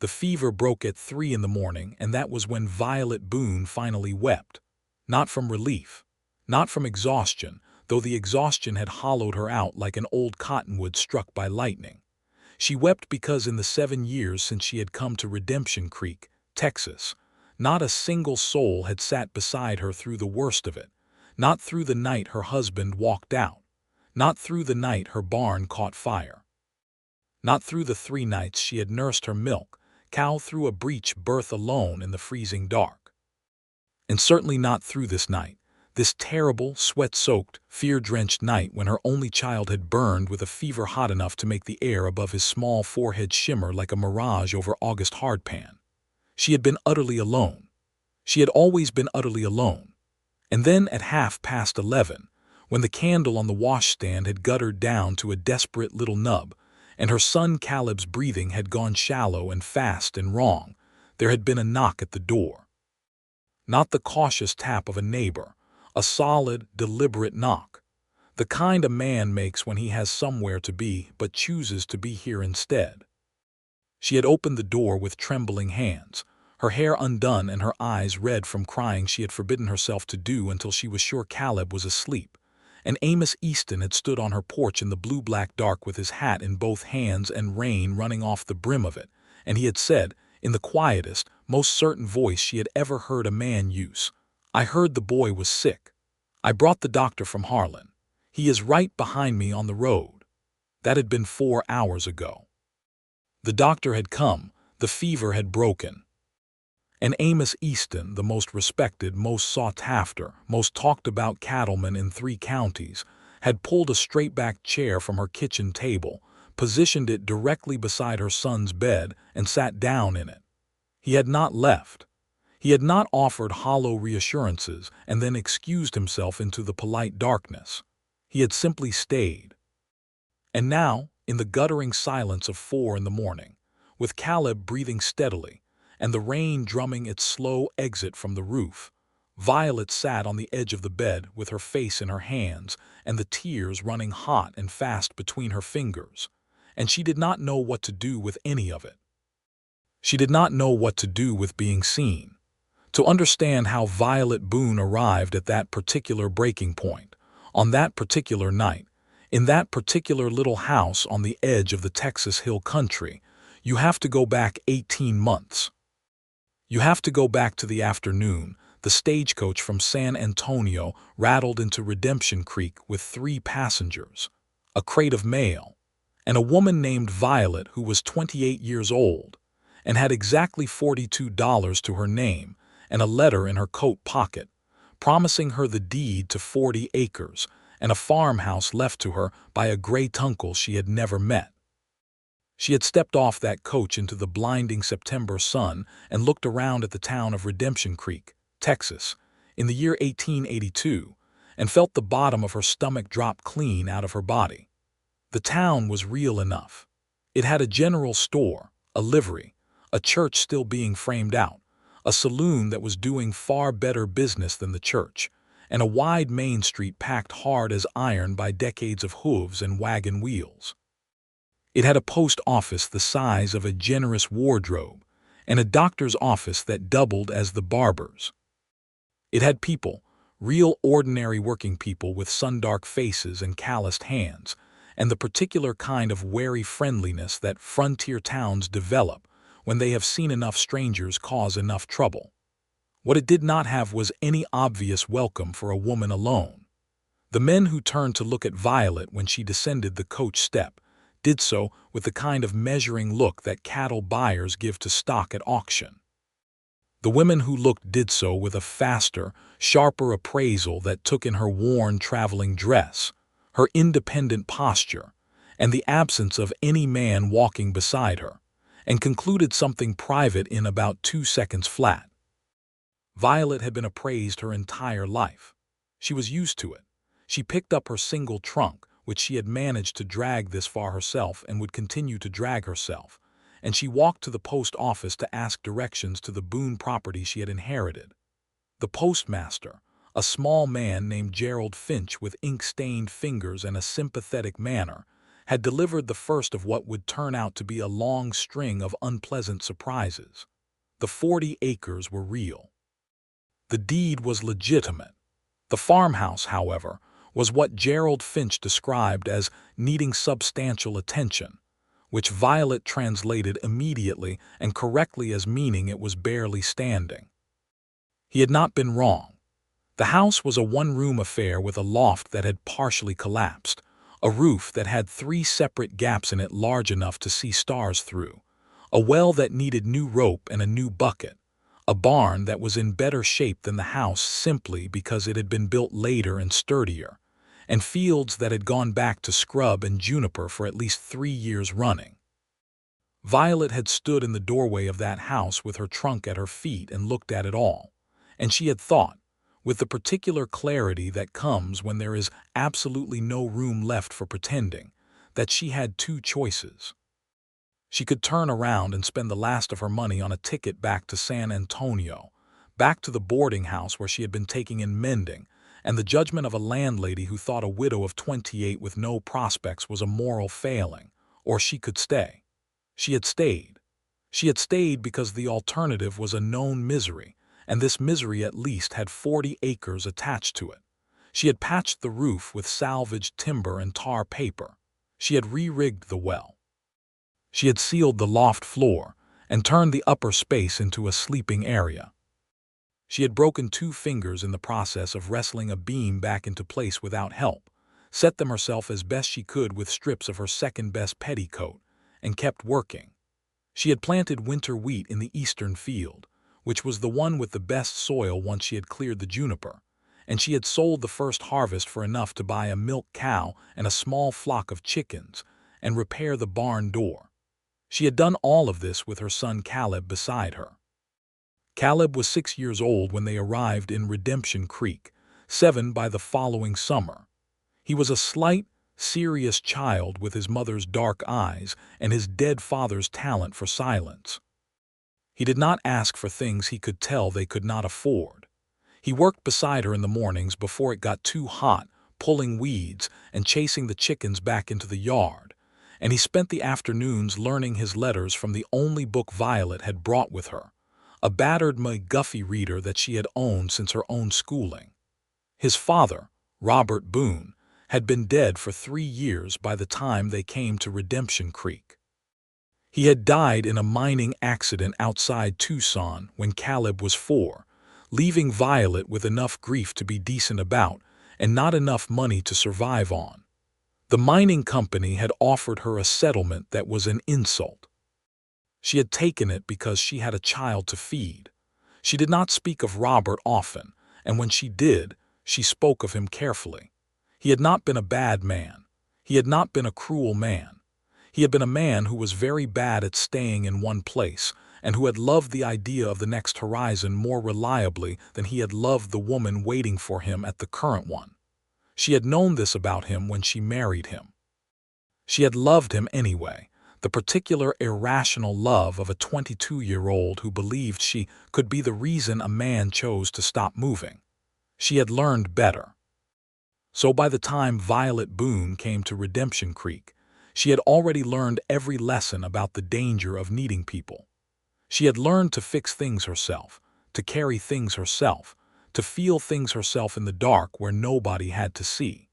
The fever broke at 3 in the morning, and that was when Violet Boone finally wept. Not from relief, not from exhaustion, though the exhaustion had hollowed her out like an old cottonwood struck by lightning. She wept because in the 7 years since she had come to Redemption Creek, Texas, not a single soul had sat beside her through the worst of it, not through the night her husband walked out, not through the night her barn caught fire, not through the 3 nights she had nursed her milk cow through a breech berth alone in the freezing dark. And certainly not through this night, this terrible, sweat-soaked, fear-drenched night when her only child had burned with a fever hot enough to make the air above his small forehead shimmer like a mirage over August hardpan. She had been utterly alone. She had always been utterly alone. And then at 11:30, when the candle on the washstand had guttered down to a desperate little nub, and her son Caleb's breathing had gone shallow and fast and wrong, there had been a knock at the door. Not the cautious tap of a neighbor, a solid, deliberate knock, the kind a man makes when he has somewhere to be but chooses to be here instead. She had opened the door with trembling hands, her hair undone and her eyes red from crying she had forbidden herself to do until she was sure Caleb was asleep. And Amos Easton had stood on her porch in the blue-black dark with his hat in both hands and rain running off the brim of it, and he had said, in the quietest, most certain voice she had ever heard a man use, "I heard the boy was sick. I brought the doctor from Harlan. He is right behind me on the road." That had been 4 hours ago. The doctor had come, the fever had broken. And Amos Easton, the most respected, most sought-after, most talked-about cattleman in 3 counties, had pulled a straight-back chair from her kitchen table, positioned it directly beside her son's bed, and sat down in it. He had not left. He had not offered hollow reassurances and then excused himself into the polite darkness. He had simply stayed. And now, in the guttering silence of 4 in the morning, with Caleb breathing steadily, and the rain drumming its slow exit from the roof, Violet sat on the edge of the bed with her face in her hands and the tears running hot and fast between her fingers, and she did not know what to do with any of it. She did not know what to do with being seen. To understand how Violet Boone arrived at that particular breaking point, on that particular night, in that particular little house on the edge of the Texas Hill Country, you have to go back 18 months. You have to go back to the afternoon the stagecoach from San Antonio rattled into Redemption Creek with 3 passengers, a crate of mail, and a woman named Violet who was 28 years old and had exactly $42 to her name and a letter in her coat pocket, promising her the deed to 40 acres and a farmhouse left to her by a great-uncle she had never met. She had stepped off that coach into the blinding September sun and looked around at the town of Redemption Creek, Texas, in the year 1882, and felt the bottom of her stomach drop clean out of her body. The town was real enough. It had a general store, a livery, a church still being framed out, a saloon that was doing far better business than the church, and a wide main street packed hard as iron by decades of hooves and wagon wheels. It had a post office the size of a generous wardrobe, and a doctor's office that doubled as the barber's. It had people, real ordinary working people with sun-dark faces and calloused hands, and the particular kind of wary friendliness that frontier towns develop when they have seen enough strangers cause enough trouble. What it did not have was any obvious welcome for a woman alone. The men who turned to look at Violet when she descended the coach step did so with the kind of measuring look that cattle buyers give to stock at auction. The women who looked did so with a faster, sharper appraisal that took in her worn traveling dress, her independent posture, and the absence of any man walking beside her, and concluded something private in about 2 seconds flat. Violet had been appraised her entire life. She was used to it. She picked up her single trunk, which she had managed to drag this far herself and would continue to drag herself, and she walked to the post office to ask directions to the Boone property she had inherited. The postmaster, a small man named Gerald Finch with ink-stained fingers and a sympathetic manner, had delivered the first of what would turn out to be a long string of unpleasant surprises. The 40 acres were real. The deed was legitimate. The farmhouse, however, was what Gerald Finch described as needing substantial attention, which Violet translated immediately and correctly as meaning it was barely standing. He had not been wrong. The house was a one-room affair with a loft that had partially collapsed, a roof that had 3 separate gaps in it large enough to see stars through, a well that needed new rope and a new bucket, a barn that was in better shape than the house simply because it had been built later and sturdier, and fields that had gone back to scrub and juniper for at least 3 years running. Violet had stood in the doorway of that house with her trunk at her feet and looked at it all, and she had thought, with the particular clarity that comes when there is absolutely no room left for pretending, that she had 2 choices. She could turn around and spend the last of her money on a ticket back to San Antonio, back to the boarding house where she had been taking in mending, and the judgment of a landlady who thought a widow of 28 with no prospects was a moral failing, or she could stay. She had stayed. She had stayed because the alternative was a known misery, and this misery at least had 40 acres attached to it. She had patched the roof with salvaged timber and tar paper. She had re-rigged the well. She had sealed the loft floor and turned the upper space into a sleeping area. She had broken 2 fingers in the process of wrestling a beam back into place without help, set them herself as best she could with strips of her second-best petticoat, and kept working. She had planted winter wheat in the eastern field, which was the one with the best soil once she had cleared the juniper, and she had sold the first harvest for enough to buy a milk cow and a small flock of chickens and repair the barn door. She had done all of this with her son Caleb beside her. Caleb was 6 years old when they arrived in Redemption Creek, 7 by the following summer. He was a slight, serious child with his mother's dark eyes and his dead father's talent for silence. He did not ask for things he could tell they could not afford. He worked beside her in the mornings before it got too hot, pulling weeds and chasing the chickens back into the yard, and he spent the afternoons learning his letters from the only book Violet had brought with her, a battered McGuffey reader that she had owned since her own schooling. His father, Robert Boone, had been dead for 3 years by the time they came to Redemption Creek. He had died in a mining accident outside Tucson when Caleb was 4, leaving Violet with enough grief to be decent about and not enough money to survive on. The mining company had offered her a settlement that was an insult. She had taken it because she had a child to feed. She did not speak of Robert often, and when she did, she spoke of him carefully. He had not been a bad man. He had not been a cruel man. He had been a man who was very bad at staying in one place, and who had loved the idea of the next horizon more reliably than he had loved the woman waiting for him at the current one. She had known this about him when she married him. She had loved him anyway, the particular irrational love of a 22-year-old who believed she could be the reason a man chose to stop moving. She had learned better. So by the time Violet Boone came to Redemption Creek, she had already learned every lesson about the danger of needing people. She had learned to fix things herself, to carry things herself, to feel things herself in the dark where nobody had to see.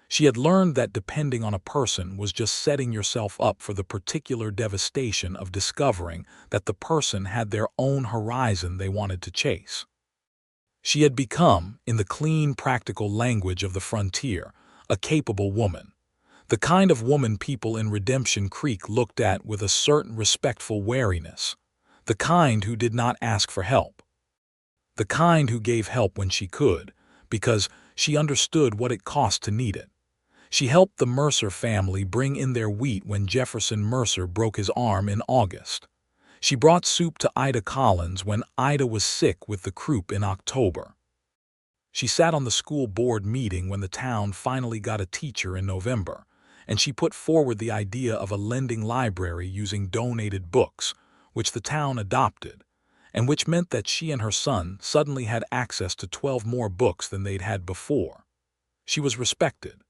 She had learned that depending on a person was just setting yourself up for the particular devastation of discovering that the person had their own horizon they wanted to chase. She had become, in the clean, practical language of the frontier, a capable woman, the kind of woman people in Redemption Creek looked at with a certain respectful wariness, the kind who did not ask for help, the kind who gave help when she could, because she understood what it cost to need it. She helped the Mercer family bring in their wheat when Jefferson Mercer broke his arm in August. She brought soup to Ida Collins when Ida was sick with the croup in October. She sat on the school board meeting when the town finally got a teacher in November, and she put forward the idea of a lending library using donated books, which the town adopted, and which meant that she and her son suddenly had access to 12 more books than they'd had before. She was respected.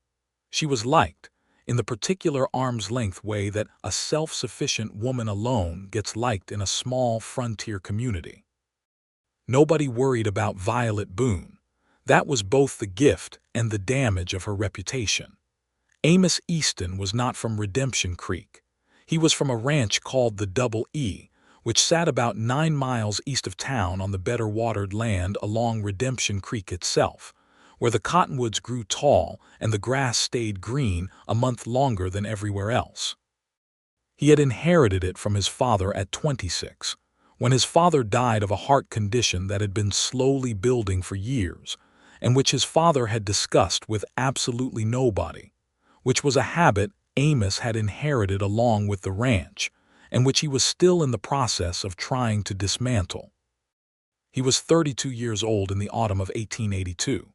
She was liked, in the particular arm's-length way that a self-sufficient woman alone gets liked in a small frontier community. Nobody worried about Violet Boone. That was both the gift and the damage of her reputation. Amos Easton was not from Redemption Creek. He was from a ranch called the Double E, which sat about 9 miles east of town on the better-watered land along Redemption Creek itself, where the cottonwoods grew tall and the grass stayed green a month longer than everywhere else. He had inherited it from his father at 26, when his father died of a heart condition that had been slowly building for years, and which his father had discussed with absolutely nobody, which was a habit Amos had inherited along with the ranch, and which he was still in the process of trying to dismantle. He was 32 years old in the autumn of 1882.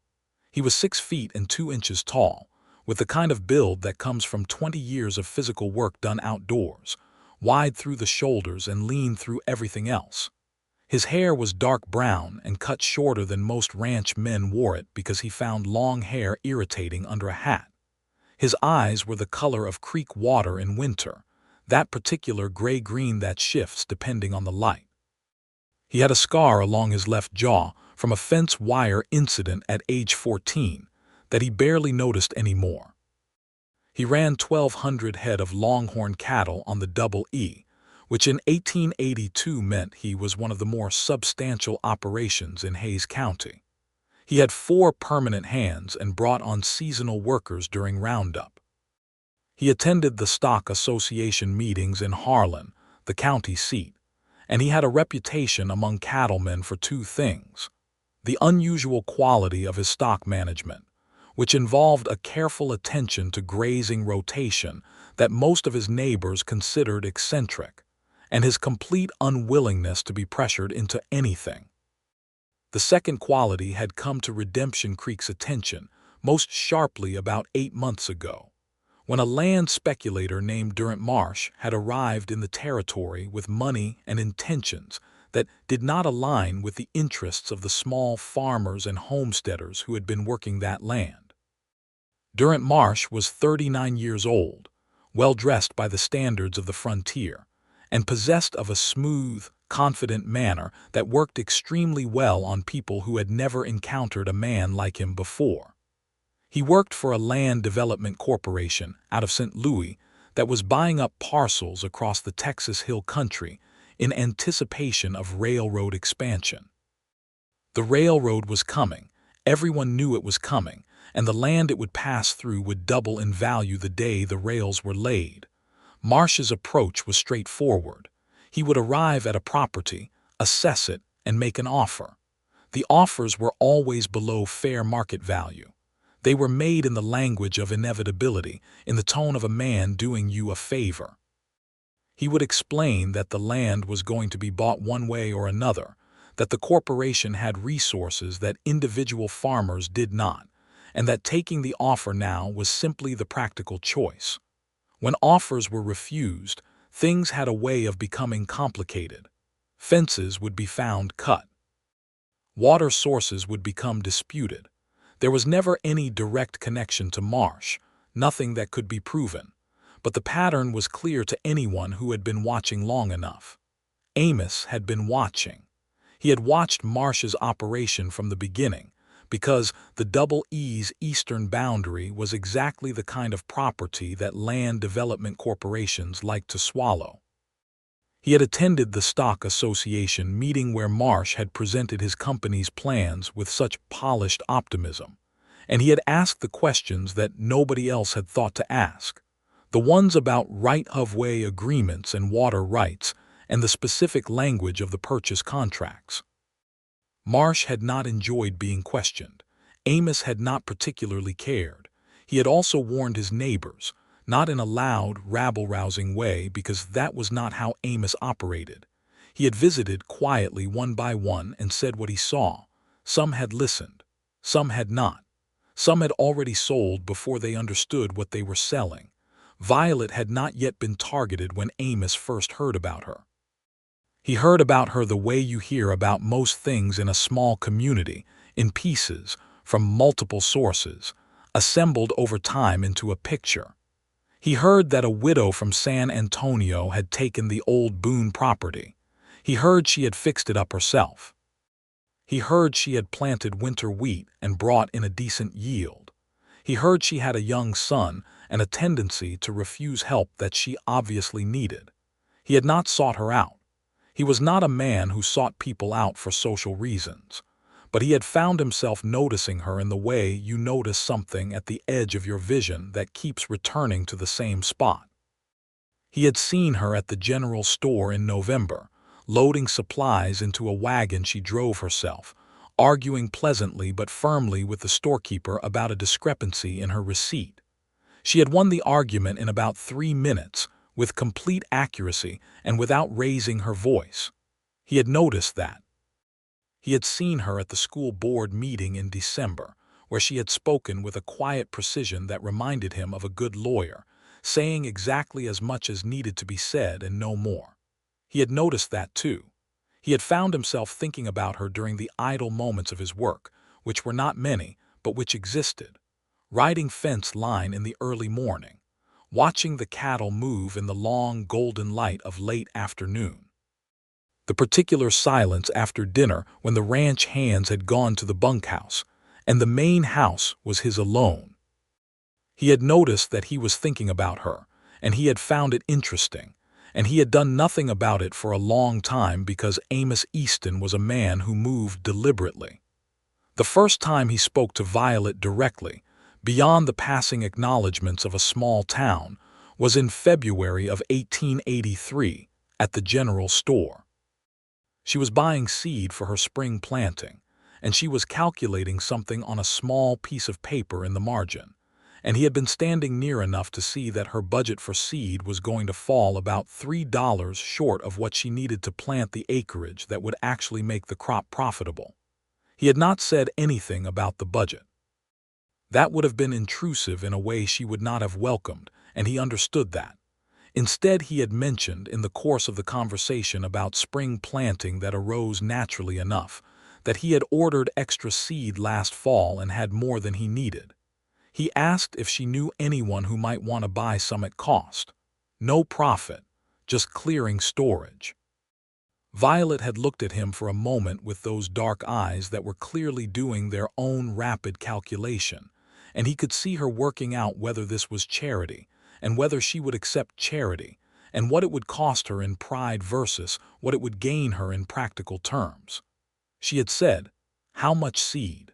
He was 6 feet and 2 inches tall, with the kind of build that comes from 20 years of physical work done outdoors, wide through the shoulders and lean through everything else. His hair was dark brown and cut shorter than most ranch men wore it because he found long hair irritating under a hat. His eyes were the color of creek water in winter, that particular gray-green that shifts depending on the light. He had a scar along his left jaw from a fence wire incident at age 14 that he barely noticed anymore. He ran 1,200 head of longhorn cattle on the Double E, which in 1882 meant he was one of the more substantial operations in Hays County. He had 4 permanent hands and brought on seasonal workers during roundup. He attended the stock association meetings in Harlan, the county seat, and he had a reputation among cattlemen for 2 things: the unusual quality of his stock management, which involved a careful attention to grazing rotation that most of his neighbors considered eccentric, and his complete unwillingness to be pressured into anything. The second quality had come to Redemption Creek's attention most sharply about 8 months ago, when a land speculator named Durant Marsh had arrived in the territory with money and intentions that did not align with the interests of the small farmers and homesteaders who had been working that land. Durant Marsh was 39 years old, well-dressed by the standards of the frontier, and possessed of a smooth, confident manner that worked extremely well on people who had never encountered a man like him before. He worked for a land development corporation out of St. Louis that was buying up parcels across the Texas Hill Country in anticipation of railroad expansion. The railroad was coming, everyone knew it was coming, and the land it would pass through would double in value the day the rails were laid. Marsh's approach was straightforward. He would arrive at a property, assess it, and make an offer. The offers were always below fair market value. They were made in the language of inevitability, in the tone of a man doing you a favor. He would explain that the land was going to be bought one way or another, that the corporation had resources that individual farmers did not, and that taking the offer now was simply the practical choice. When offers were refused, things had a way of becoming complicated. Fences would be found cut. Water sources would become disputed. There was never any direct connection to Marsh, nothing that could be proven, but the pattern was clear to anyone who had been watching long enough. Amos had been watching. He had watched Marsh's operation from the beginning, because the Double E's eastern boundary was exactly the kind of property that land development corporations like to swallow. He had attended the stock association meeting where Marsh had presented his company's plans with such polished optimism, and he had asked the questions that nobody else had thought to ask, the ones about right-of-way agreements and water rights and the specific language of the purchase contracts. Marsh had not enjoyed being questioned. Amos had not particularly cared. He had also warned his neighbors, not in a loud, rabble-rousing way, because that was not how Amos operated. He had visited quietly one by one and said what he saw. Some had listened. Some had not. Some had already sold before they understood what they were selling. Violet had not yet been targeted when Amos first heard about her. He heard about her the way you hear about most things in a small community, in pieces, from multiple sources, assembled over time into a picture. He heard that a widow from San Antonio had taken the old Boone property. He heard she had fixed it up herself. He heard she had planted winter wheat and brought in a decent yield. He heard she had a young son and a tendency to refuse help that she obviously needed. He had not sought her out. He was not a man who sought people out for social reasons, but he had found himself noticing her in the way you notice something at the edge of your vision that keeps returning to the same spot. He had seen her at the general store in November, loading supplies into a wagon she drove herself, arguing pleasantly but firmly with the storekeeper about a discrepancy in her receipt. She had won the argument in about 3 minutes, with complete accuracy and without raising her voice. He had noticed that. He had seen her at the school board meeting in December, where she had spoken with a quiet precision that reminded him of a good lawyer, saying exactly as much as needed to be said and no more. He had noticed that too. He had found himself thinking about her during the idle moments of his work, which were not many, but which existed. Riding fence line in the early morning, watching the cattle move in the long golden light of late afternoon. The particular silence after dinner when the ranch hands had gone to the bunkhouse, and the main house was his alone. He had noticed that he was thinking about her, and he had found it interesting, and he had done nothing about it for a long time because Amos Easton was a man who moved deliberately. The first time he spoke to Violet directly, beyond the passing acknowledgments of a small town, was in February of 1883 at the general store. She was buying seed for her spring planting, and she was calculating something on a small piece of paper in the margin, and he had been standing near enough to see that her budget for seed was going to fall about $3 short of what she needed to plant the acreage that would actually make the crop profitable. He had not said anything about the budget. That would have been intrusive in a way she would not have welcomed, and he understood that. Instead, he had mentioned in the course of the conversation about spring planting that arose naturally enough, that he had ordered extra seed last fall and had more than he needed. He asked if she knew anyone who might want to buy some at cost. No profit, just clearing storage. Violet had looked at him for a moment with those dark eyes that were clearly doing their own rapid calculation, and he could see her working out whether this was charity, and whether she would accept charity, and what it would cost her in pride versus what it would gain her in practical terms. She had said, "How much seed?"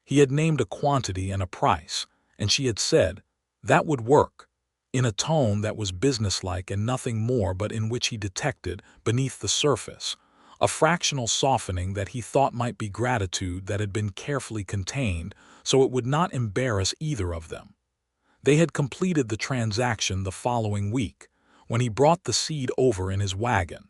He had named a quantity and a price, and she had said, "That would work," in a tone that was businesslike and nothing more, but in which he detected, beneath the surface, a fractional softening that he thought might be gratitude that had been carefully contained so it would not embarrass either of them. They had completed the transaction the following week, when he brought the seed over in his wagon.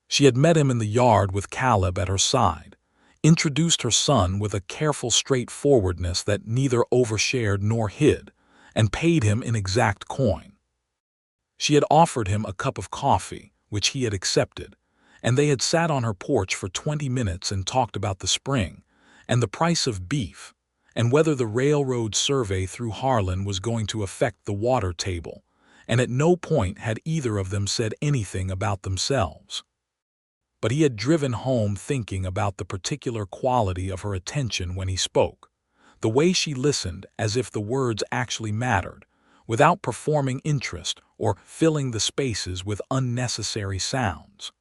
She had met him in the yard with Caleb at her side, introduced her son with a careful straightforwardness that neither overshared nor hid, and paid him in exact coin. She had offered him a cup of coffee, which he had accepted, and they had sat on her porch for 20 minutes and talked about the spring, and the price of beef, and whether the railroad survey through Harlan was going to affect the water table, and at no point had either of them said anything about themselves. But he had driven home thinking about the particular quality of her attention when he spoke, the way she listened as if the words actually mattered, without performing interest or filling the spaces with unnecessary sounds.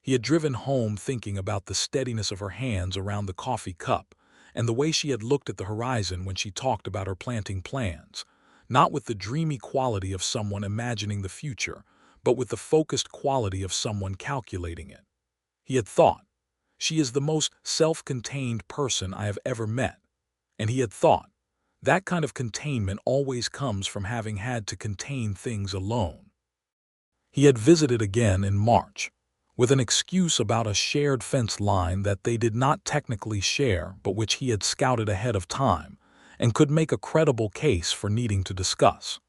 He had driven home thinking about the steadiness of her hands around the coffee cup, and the way she had looked at the horizon when she talked about her planting plans, not with the dreamy quality of someone imagining the future, but with the focused quality of someone calculating it. He had thought, "She is the most self-contained person I have ever met," and he had thought, that kind of containment always comes from having had to contain things alone. He had visited again in March, with an excuse about a shared fence line that they did not technically share but which he had scouted ahead of time and could make a credible case for needing to discuss.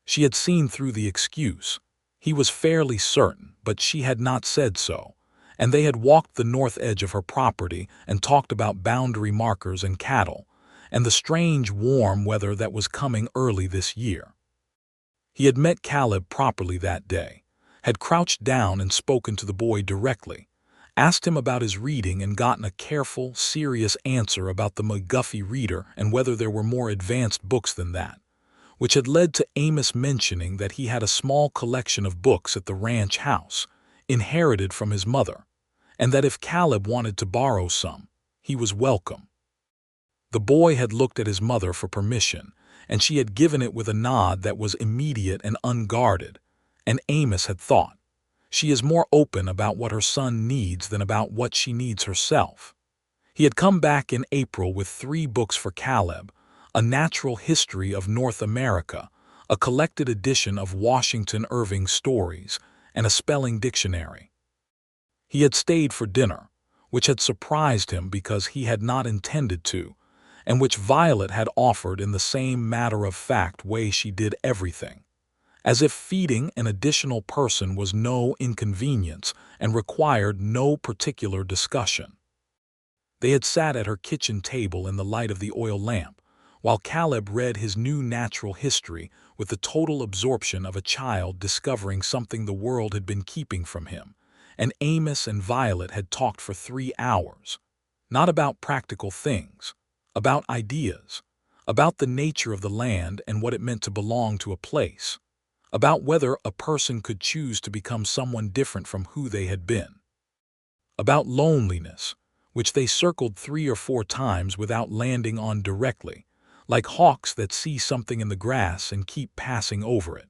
She had seen through the excuse. He was fairly certain, but she had not said so, and they had walked the north edge of her property and talked about boundary markers and cattle, and the strange warm weather that was coming early this year. He had met Caleb properly that day, had crouched down and spoken to the boy directly, asked him about his reading and gotten a careful, serious answer about the McGuffey reader and whether there were more advanced books than that, which had led to Amos mentioning that he had a small collection of books at the ranch house, inherited from his mother, and that if Caleb wanted to borrow some, he was welcome. The boy had looked at his mother for permission, and she had given it with a nod that was immediate and unguarded, and Amos had thought, she is more open about what her son needs than about what she needs herself. He had come back in April with 3 books for Caleb, a natural history of North America, a collected edition of Washington Irving's stories, and a spelling dictionary. He had stayed for dinner, which had surprised him because he had not intended to, and which Violet had offered in the same matter-of-fact way she did everything, as if feeding an additional person was no inconvenience and required no particular discussion. They had sat at her kitchen table in the light of the oil lamp, while Caleb read his new natural history with the total absorption of a child discovering something the world had been keeping from him, and Amos and Violet had talked for 3 hours, not about practical things, about ideas, about the nature of the land and what it meant to belong to a place, about whether a person could choose to become someone different from who they had been, about loneliness, which they circled 3 or 4 times without landing on directly, like hawks that see something in the grass and keep passing over it.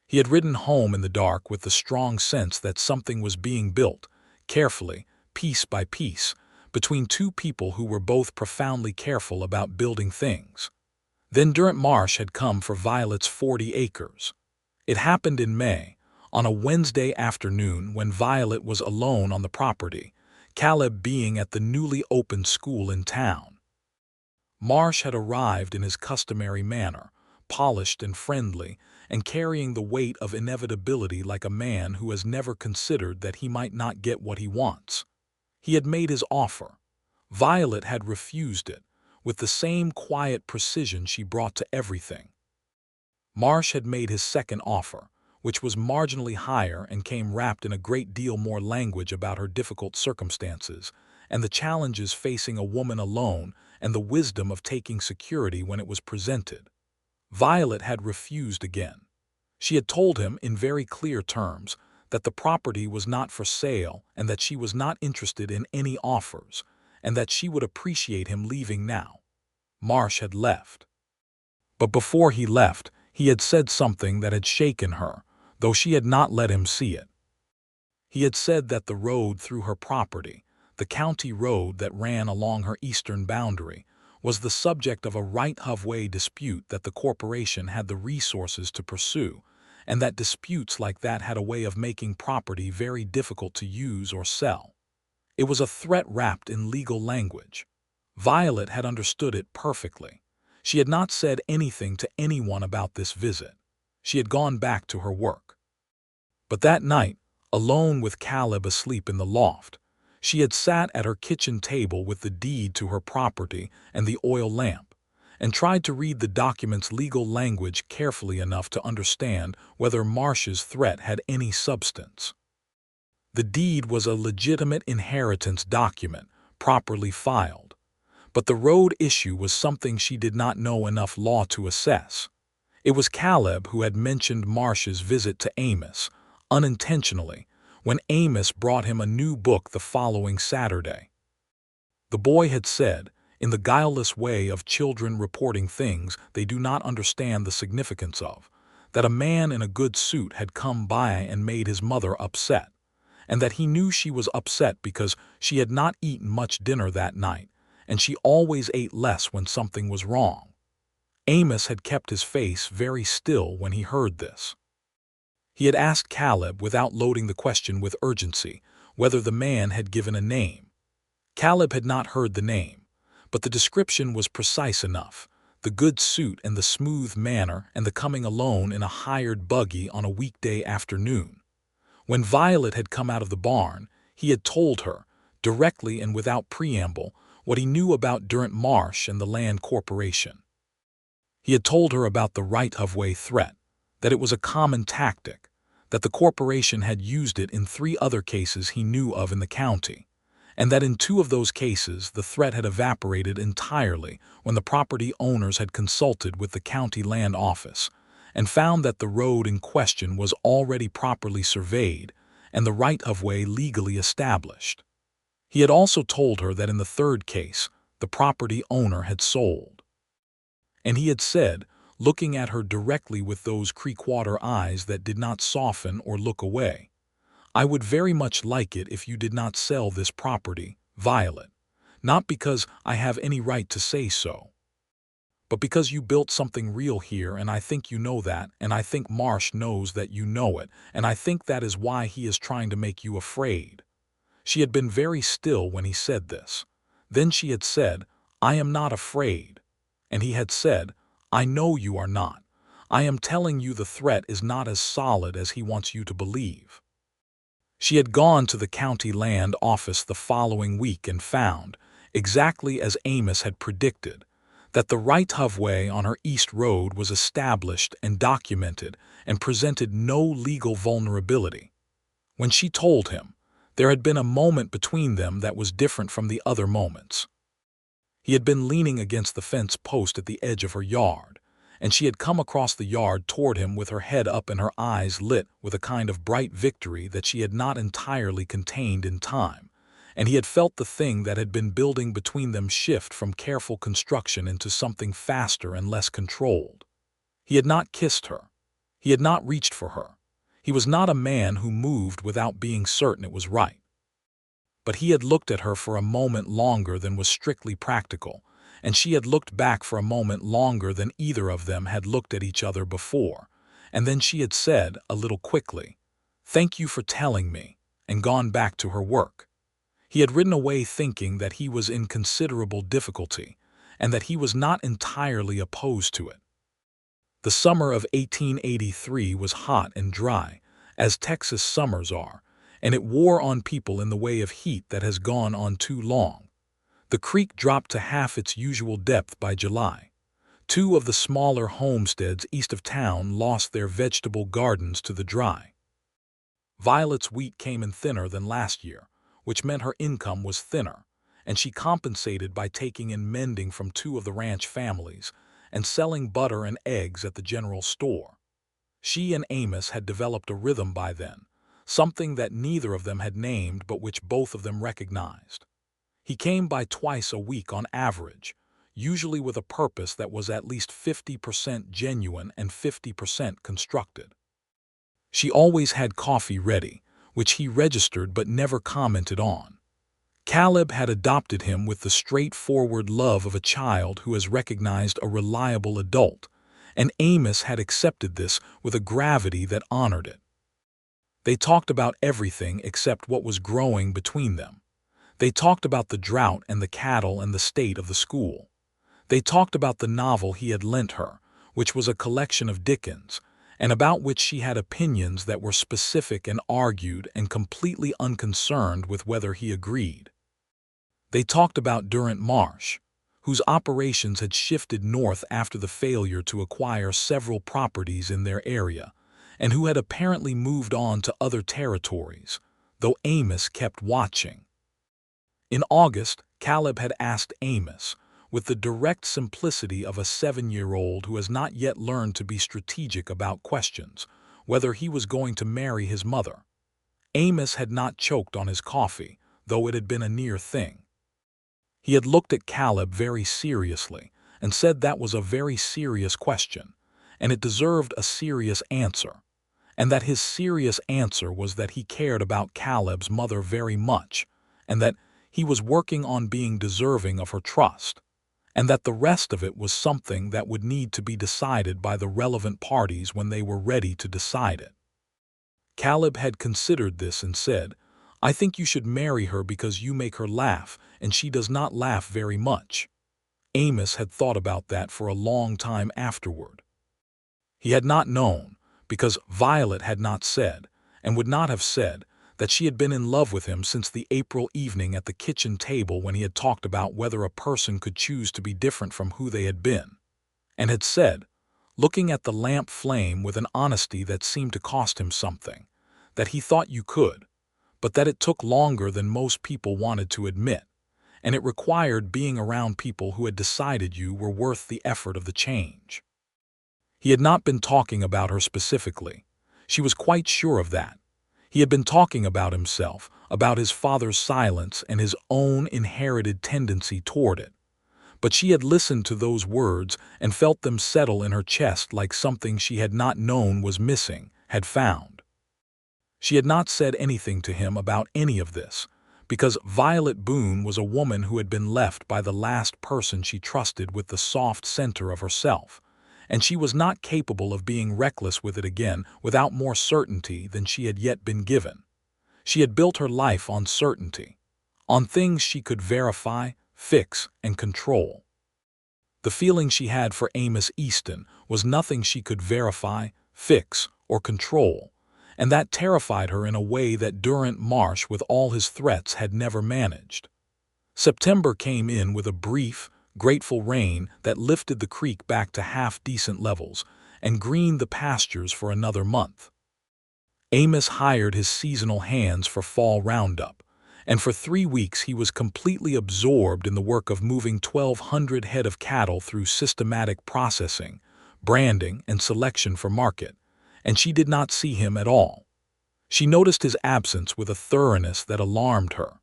He had ridden home in the dark with the strong sense that something was being built, carefully, piece by piece, between 2 people who were both profoundly careful about building things. Then Durant Marsh had come for Violet's 40 acres. It happened in May, on a Wednesday afternoon when Violet was alone on the property, Caleb being at the newly opened school in town. Marsh had arrived in his customary manner, polished and friendly, and carrying the weight of inevitability like a man who has never considered that he might not get what he wants. He had made his offer. Violet had refused it, with the same quiet precision she brought to everything. Marsh had made his second offer, which was marginally higher and came wrapped in a great deal more language about her difficult circumstances and the challenges facing a woman alone and the wisdom of taking security when it was presented. Violet had refused again. She had told him in very clear terms that the property was not for sale and that she was not interested in any offers, and that she would appreciate him leaving now. Marsh had left. But before he left, he had said something that had shaken her, though she had not let him see it. He had said that the road through her property, the county road that ran along her eastern boundary, was the subject of a right-of-way dispute that the corporation had the resources to pursue, and that disputes like that had a way of making property very difficult to use or sell. It was a threat wrapped in legal language. Violet had understood it perfectly. She had not said anything to anyone about this visit. She had gone back to her work. But that night, alone with Caleb asleep in the loft, she had sat at her kitchen table with the deed to her property and the oil lamp, and tried to read the document's legal language carefully enough to understand whether Marsh's threat had any substance. The deed was a legitimate inheritance document, properly filed, but the road issue was something she did not know enough law to assess. It was Caleb who had mentioned Marsh's visit to Amos, unintentionally, when Amos brought him a new book the following Saturday. The boy had said, in the guileless way of children reporting things they do not understand the significance of, that a man in a good suit had come by and made his mother upset, and that he knew she was upset because she had not eaten much dinner that night, and she always ate less when something was wrong. Amos had kept his face very still when he heard this. He had asked Caleb, without loading the question with urgency, whether the man had given a name. Caleb had not heard the name, but the description was precise enough: the good suit and the smooth manner and the coming alone in a hired buggy on a weekday afternoon. When Violet had come out of the barn, he had told her, directly and without preamble, what he knew about Durant Marsh and the Land Corporation. He had told her about the right-of-way threat, that it was a common tactic, that the corporation had used it in 3 other cases he knew of in the county, and that in 2 of those cases the threat had evaporated entirely when the property owners had consulted with the county land office and found that the road in question was already properly surveyed and the right-of-way legally established. He had also told her that in the 3rd case, the property owner had sold. And he had said, looking at her directly with those creekwater eyes that did not soften or look away, "I would very much like it if you did not sell this property, Violet, not because I have any right to say so, but because you built something real here, and I think you know that, and I think Marsh knows that you know it, and I think that is why he is trying to make you afraid." She had been very still when he said this. Then she had said, "I am not afraid." And he had said, "I know you are not. I am telling you the threat is not as solid as he wants you to believe." She had gone to the county land office the following week and found, exactly as Amos had predicted, that the right-of-way on her east road was established and documented and presented no legal vulnerability. When she told him, there had been a moment between them that was different from the other moments. He had been leaning against the fence post at the edge of her yard, and she had come across the yard toward him with her head up and her eyes lit with a kind of bright victory that she had not entirely contained in time, and he had felt the thing that had been building between them shift from careful construction into something faster and less controlled. He had not kissed her. He had not reached for her. He was not a man who moved without being certain it was right. But he had looked at her for a moment longer than was strictly practical, and she had looked back for a moment longer than either of them had looked at each other before, and then she had said, a little quickly, "Thank you for telling me," and gone back to her work. He had ridden away thinking that he was in considerable difficulty, and that he was not entirely opposed to it. The summer of 1883 was hot and dry, as Texas summers are, and it wore on people in the way of heat that has gone on too long. The creek dropped to half its usual depth by July. 2 of the smaller homesteads east of town lost their vegetable gardens to the dry. Violet's wheat came in thinner than last year, which meant her income was thinner, and she compensated by taking in mending from 2 of the ranch families and selling butter and eggs at the general store. She and Amos had developed a rhythm by then, something that neither of them had named but which both of them recognized. He came by twice a week on average, usually with a purpose that was at least 50% genuine and 50% constructed. She always had coffee ready, which he registered but never commented on. Caleb had adopted him with the straightforward love of a child who has recognized a reliable adult, and Amos had accepted this with a gravity that honored it. They talked about everything except what was growing between them. They talked about the drought and the cattle and the state of the school. They talked about the novel he had lent her, which was a collection of Dickens, and about which she had opinions that were specific and argued and completely unconcerned with whether he agreed. They talked about Durant Marsh, whose operations had shifted north after the failure to acquire several properties in their area, and who had apparently moved on to other territories, though Amos kept watching. In August, Caleb had asked Amos, with the direct simplicity of a 7-year-old who has not yet learned to be strategic about questions, whether he was going to marry his mother. Amos had not choked on his coffee, though it had been a near thing. He had looked at Caleb very seriously and said that was a very serious question, and it deserved a serious answer, and that his serious answer was that he cared about Caleb's mother very much, and that he was working on being deserving of her trust, and that the rest of it was something that would need to be decided by the relevant parties when they were ready to decide it. Caleb had considered this and said, "I think you should marry her because you make her laugh, and she does not laugh very much." Amos had thought about that for a long time afterward. He had not known, because Violet had not said, and would not have said, that she had been in love with him since the April evening at the kitchen table when he had talked about whether a person could choose to be different from who they had been, and had said, looking at the lamp flame with an honesty that seemed to cost him something, that he thought you could, but that it took longer than most people wanted to admit, and it required being around people who had decided you were worth the effort of the change. He had not been talking about her specifically. She was quite sure of that. He had been talking about himself, about his father's silence and his own inherited tendency toward it. But she had listened to those words and felt them settle in her chest like something she had not known was missing, had found. She had not said anything to him about any of this, because Violet Boone was a woman who had been left by the last person she trusted with the soft center of herself, and she was not capable of being reckless with it again without more certainty than she had yet been given. She had built her life on certainty, on things she could verify, fix, and control. The feeling she had for Amos Easton was nothing she could verify, fix, or control, and that terrified her in a way that Durant Marsh, with all his threats, had never managed. September came in with a brief, grateful rain that lifted the creek back to half-decent levels and greened the pastures for another month. Amos hired his seasonal hands for fall roundup, and for 3 weeks he was completely absorbed in the work of moving 1,200 head of cattle through systematic processing, branding, and selection for market, and she did not see him at all. She noticed his absence with a thoroughness that alarmed her.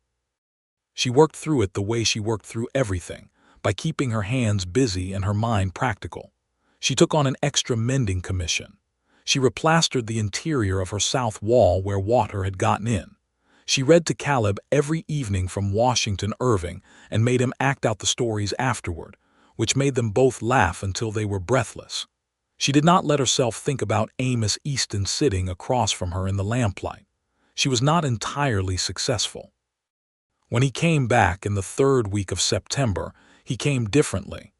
She worked through it the way she worked through everything, by keeping her hands busy and her mind practical. She took on an extra mending commission. She replastered the interior of her south wall where water had gotten in. She read to Caleb every evening from Washington Irving and made him act out the stories afterward, which made them both laugh until they were breathless. She did not let herself think about Amos Easton sitting across from her in the lamplight. She was not entirely successful. When he came back in the 3rd week of September, he came differently.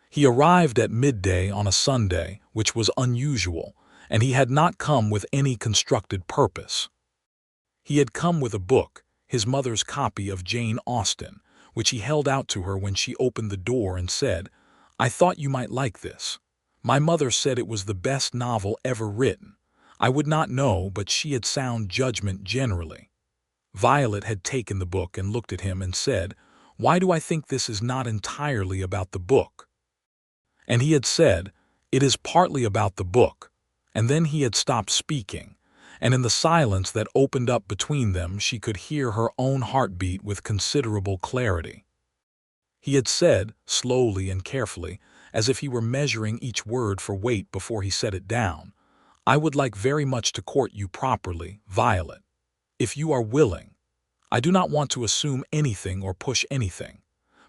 He arrived at midday on a Sunday, which was unusual, and he had not come with any constructed purpose. He had come with a book, his mother's copy of Jane Austen, which he held out to her when she opened the door and said, "I thought you might like this. My mother said it was the best novel ever written. I would not know, but she had sound judgment generally." Violet had taken the book and looked at him and said, "Why do I think this is not entirely about the book?" And he had said, "It is partly about the book," and then he had stopped speaking, and in the silence that opened up between them she could hear her own heartbeat with considerable clarity. He had said, slowly and carefully, as if he were measuring each word for weight before he set it down, "I would like very much to court you properly, Violet, if you are willing. I do not want to assume anything or push anything,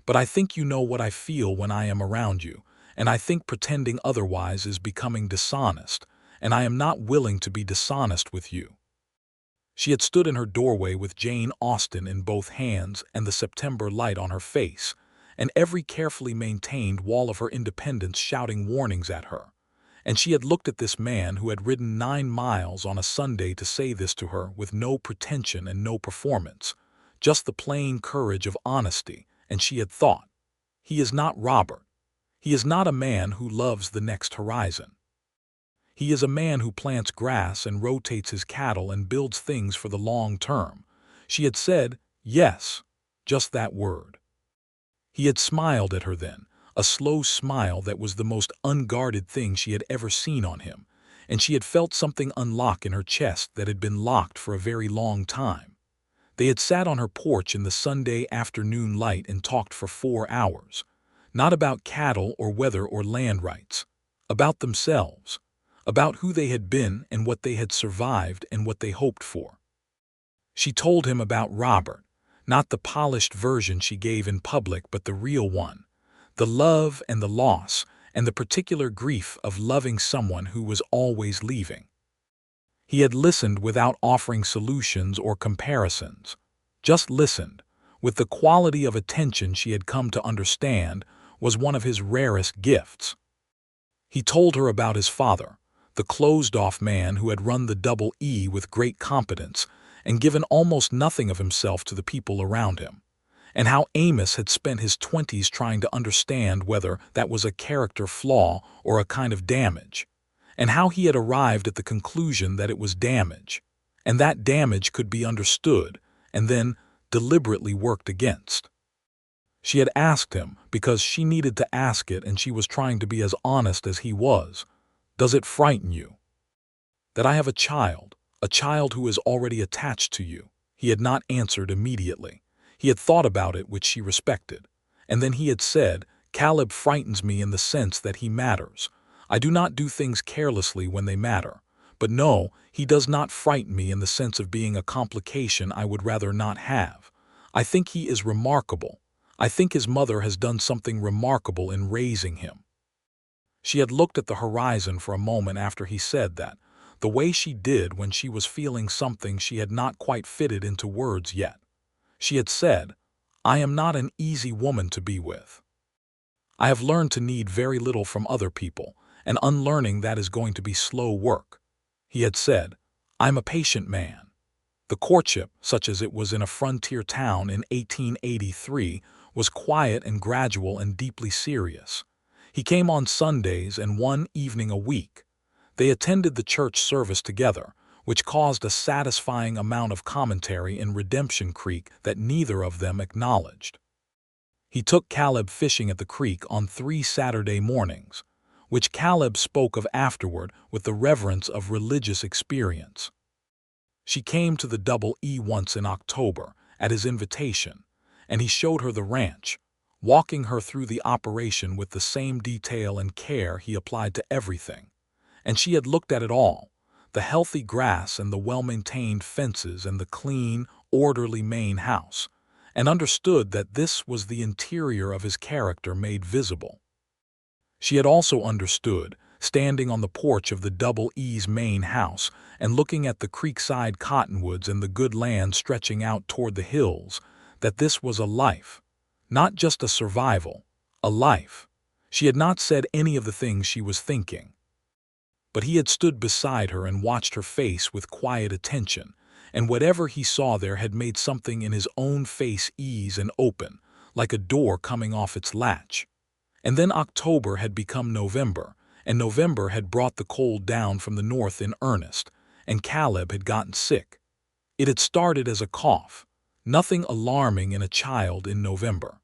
but I think you know what I feel when I am around you, and I think pretending otherwise is becoming dishonest, and I am not willing to be dishonest with you." She had stood in her doorway with Jane Austen in both hands and the September light on her face, and every carefully maintained wall of her independence shouting warnings at her. And she had looked at this man who had ridden 9 miles on a Sunday to say this to her with no pretension and no performance, just the plain courage of honesty, and she had thought, "He is not Robert. He is not a man who loves the next horizon. He is a man who plants grass and rotates his cattle and builds things for the long term." She had said, "Yes," just that word. He had smiled at her then, a slow smile that was the most unguarded thing she had ever seen on him, and she had felt something unlock in her chest that had been locked for a very long time. They had sat on her porch in the Sunday afternoon light and talked for 4 hours, not about cattle or weather or land rights, about themselves, about who they had been and what they had survived and what they hoped for. She told him about Robert, not the polished version she gave in public but the real one, the love and the loss and the particular grief of loving someone who was always leaving. He had listened without offering solutions or comparisons, just listened, with the quality of attention she had come to understand was one of his rarest gifts. He told her about his father, the closed-off man who had run the Double E with great competence and given almost nothing of himself to the people around him, and how Amos had spent his 20s trying to understand whether that was a character flaw or a kind of damage, and how he had arrived at the conclusion that it was damage, and that damage could be understood and then deliberately worked against. She had asked him because she needed to ask it, and she was trying to be as honest as he was. "Does it frighten you that I have a child who is already attached to you?" He had not answered immediately. He had thought about it, which she respected. And then he had said, "Caleb frightens me in the sense that he matters. I do not do things carelessly when they matter. But no, he does not frighten me in the sense of being a complication I would rather not have. I think he is remarkable. I think his mother has done something remarkable in raising him." She had looked at the horizon for a moment after he said that, the way she did when she was feeling something she had not quite fitted into words yet. She had said, "I am not an easy woman to be with. I have learned to need very little from other people, and unlearning that is going to be slow work." He had said, "I'm a patient man." The courtship, such as it was in a frontier town in 1883, was quiet and gradual and deeply serious. He came on Sundays and one evening a week. They attended the church service together, which caused a satisfying amount of commentary in Redemption Creek that neither of them acknowledged. He took Caleb fishing at the creek on 3 Saturday mornings, which Caleb spoke of afterward with the reverence of religious experience. She came to the Double E once in October, at his invitation, and he showed her the ranch, walking her through the operation with the same detail and care he applied to everything. And she had looked at it all, the healthy grass and the well-maintained fences and the clean, orderly main house, and understood that this was the interior of his character made visible. She had also understood, standing on the porch of the Double E's main house and looking at the creekside cottonwoods and the good land stretching out toward the hills, that this was a life, not just a survival, a life. She had not said any of the things she was thinking. But he had stood beside her and watched her face with quiet attention, and whatever he saw there had made something in his own face ease and open, like a door coming off its latch. And then October had become November, and November had brought the cold down from the north in earnest, and Caleb had gotten sick. It had started as a cough, nothing alarming in a child in November.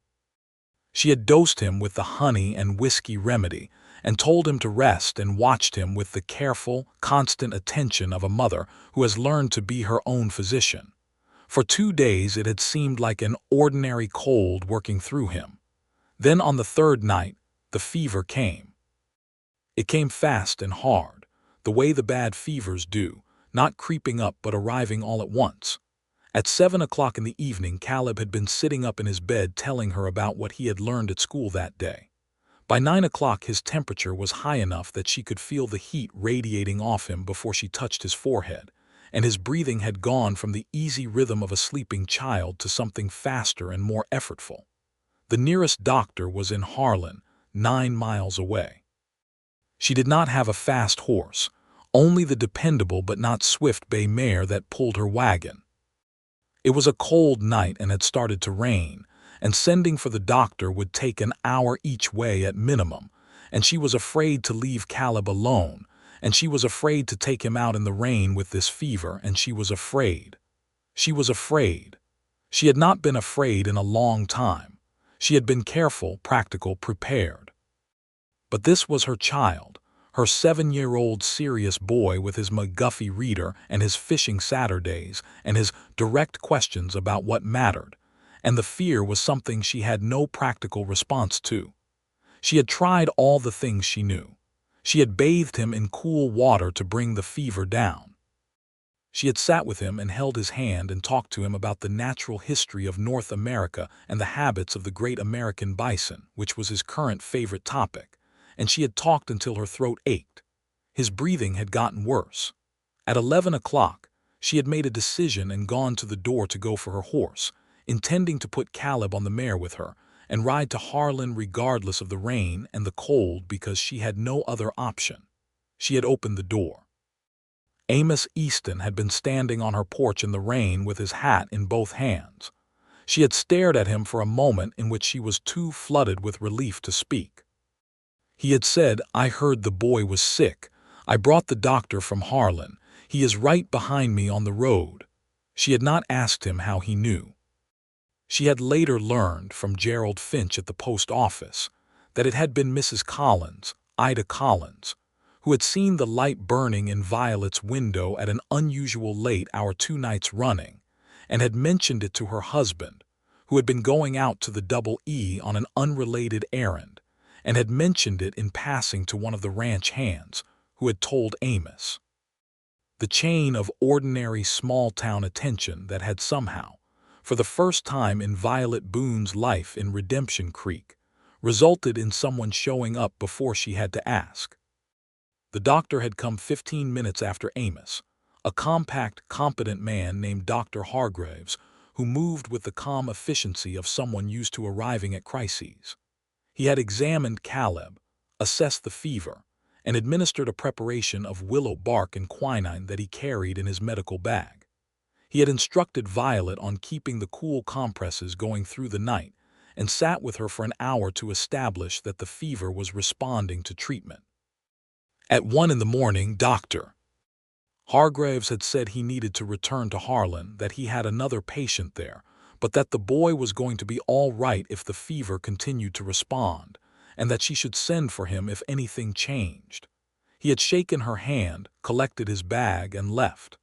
She had dosed him with the honey and whiskey remedy, and told him to rest, and watched him with the careful, constant attention of a mother who has learned to be her own physician. For 2 days it had seemed like an ordinary cold working through him. Then on the 3rd night, the fever came. It came fast and hard, the way the bad fevers do, not creeping up but arriving all at once. At 7 o'clock in the evening, Caleb had been sitting up in his bed telling her about what he had learned at school that day. By 9 o'clock his temperature was high enough that she could feel the heat radiating off him before she touched his forehead, and his breathing had gone from the easy rhythm of a sleeping child to something faster and more effortful. The nearest doctor was in Harlan, 9 miles away. She did not have a fast horse, only the dependable but not swift bay mare that pulled her wagon. It was a cold night and had started to rain, and sending for the doctor would take an hour each way at minimum, and she was afraid to leave Caleb alone, and she was afraid to take him out in the rain with this fever, and she was afraid. She was afraid. She had not been afraid in a long time. She had been careful, practical, prepared. But this was her child, her 7-year-old serious boy with his McGuffey reader and his fishing Saturdays and his direct questions about what mattered, and the fear was something she had no practical response to. She had tried all the things she knew. She had bathed him in cool water to bring the fever down. She had sat with him and held his hand and talked to him about the natural history of North America and the habits of the great American bison, which was his current favorite topic, and she had talked until her throat ached. His breathing had gotten worse. At 11 o'clock, she had made a decision and gone to the door to go for her horse, intending to put Caleb on the mare with her and ride to Harlan regardless of the rain and the cold because she had no other option. She had opened the door. Amos Easton had been standing on her porch in the rain with his hat in both hands. She had stared at him for a moment in which she was too flooded with relief to speak. He had said, "I heard the boy was sick. I brought the doctor from Harlan. He is right behind me on the road." She had not asked him how he knew. She had later learned from Gerald Finch at the post office that it had been Mrs. Collins, Ida Collins, who had seen the light burning in Violet's window at an unusual late hour 2 nights running, and had mentioned it to her husband, who had been going out to the Double E on an unrelated errand, and had mentioned it in passing to one of the ranch hands, who had told Amos. The chain of ordinary small-town attention that had somehow, for the first time in Violet Boone's life in Redemption Creek, resulted in someone showing up before she had to ask. The doctor had come 15 minutes after Amos, a compact, competent man named Dr. Hargraves, who moved with the calm efficiency of someone used to arriving at crises. He had examined Caleb, assessed the fever, and administered a preparation of willow bark and quinine that he carried in his medical bag. He had instructed Violet on keeping the cool compresses going through the night and sat with her for an hour to establish that the fever was responding to treatment. At 1 in the morning, Dr. Hargraves had said he needed to return to Harlan, that he had another patient there, but that the boy was going to be all right if the fever continued to respond, and that she should send for him if anything changed. He had shaken her hand, collected his bag, and left.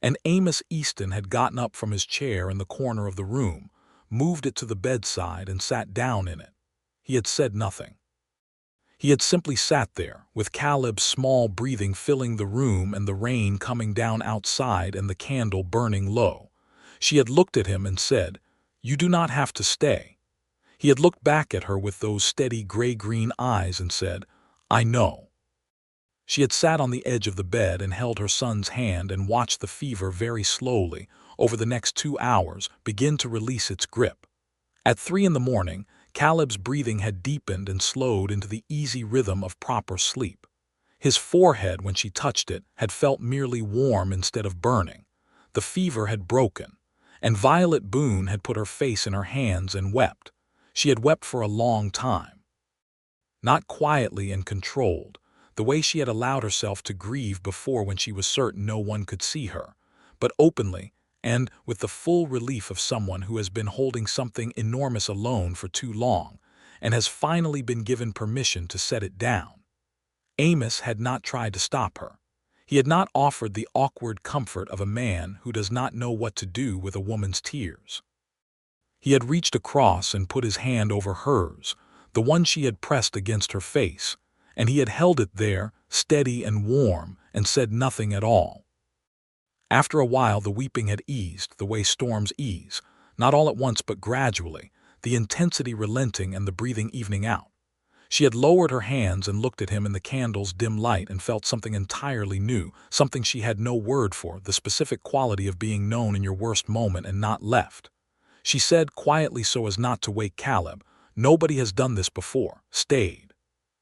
And Amos Easton had gotten up from his chair in the corner of the room, moved it to the bedside, and sat down in it. He had said nothing. He had simply sat there, with Caleb's small breathing filling the room and the rain coming down outside and the candle burning low. She had looked at him and said, "You do not have to stay." He had looked back at her with those steady gray-green eyes and said, "I know." She had sat on the edge of the bed and held her son's hand and watched the fever very slowly, over the next 2 hours, begin to release its grip. At 3 in the morning, Caleb's breathing had deepened and slowed into the easy rhythm of proper sleep. His forehead, when she touched it, had felt merely warm instead of burning. The fever had broken, and Violet Boone had put her face in her hands and wept. She had wept for a long time. Not quietly and controlled, the way she had allowed herself to grieve before when she was certain no one could see her, but openly and with the full relief of someone who has been holding something enormous alone for too long and has finally been given permission to set it down. Amos had not tried to stop her. He had not offered the awkward comfort of a man who does not know what to do with a woman's tears. He had reached across and put his hand over hers, the one she had pressed against her face, and he had held it there, steady and warm, and said nothing at all. After a while the weeping had eased, the way storms ease, not all at once but gradually, the intensity relenting and the breathing evening out. She had lowered her hands and looked at him in the candle's dim light and felt something entirely new, something she had no word for, the specific quality of being known in your worst moment and not left. She said, quietly so as not to wake Caleb, "Nobody has done this before, stayed."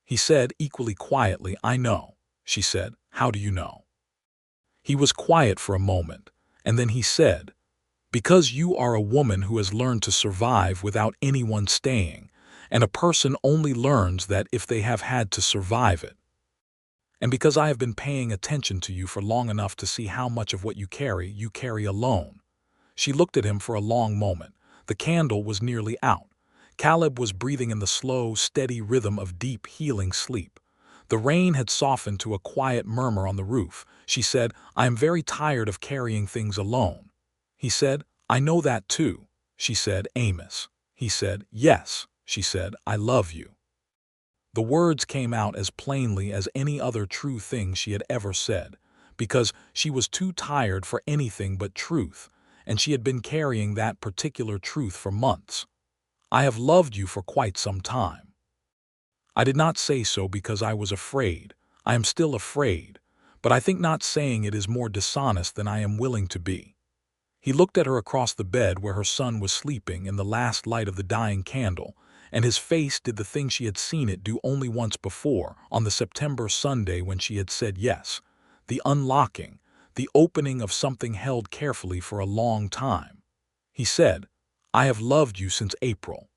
He said, equally quietly, "I know." She said, "How do you know?" He was quiet for a moment, and then he said, "Because you are a woman who has learned to survive without anyone staying, and a person only learns that if they have had to survive it. And because I have been paying attention to you for long enough to see how much of what you carry alone." She looked at him for a long moment. The candle was nearly out. Caleb was breathing in the slow, steady rhythm of deep, healing sleep. The rain had softened to a quiet murmur on the roof. She said, "I am very tired of carrying things alone." He said, "I know that too." She said, "Amos." He said, "Yes." She said, "I love you." The words came out as plainly as any other true thing she had ever said, because she was too tired for anything but truth, and she had been carrying that particular truth for months. "I have loved you for quite some time." I did not say so because I was afraid. I am still afraid, but I think not saying it is more dishonest than I am willing to be. He looked at her across the bed where her son was sleeping in the last light of the dying candle, and his face did the thing she had seen it do only once before, on the September Sunday when she had said yes, the unlocking, the opening of something held carefully for a long time. He said, "I have loved you since April.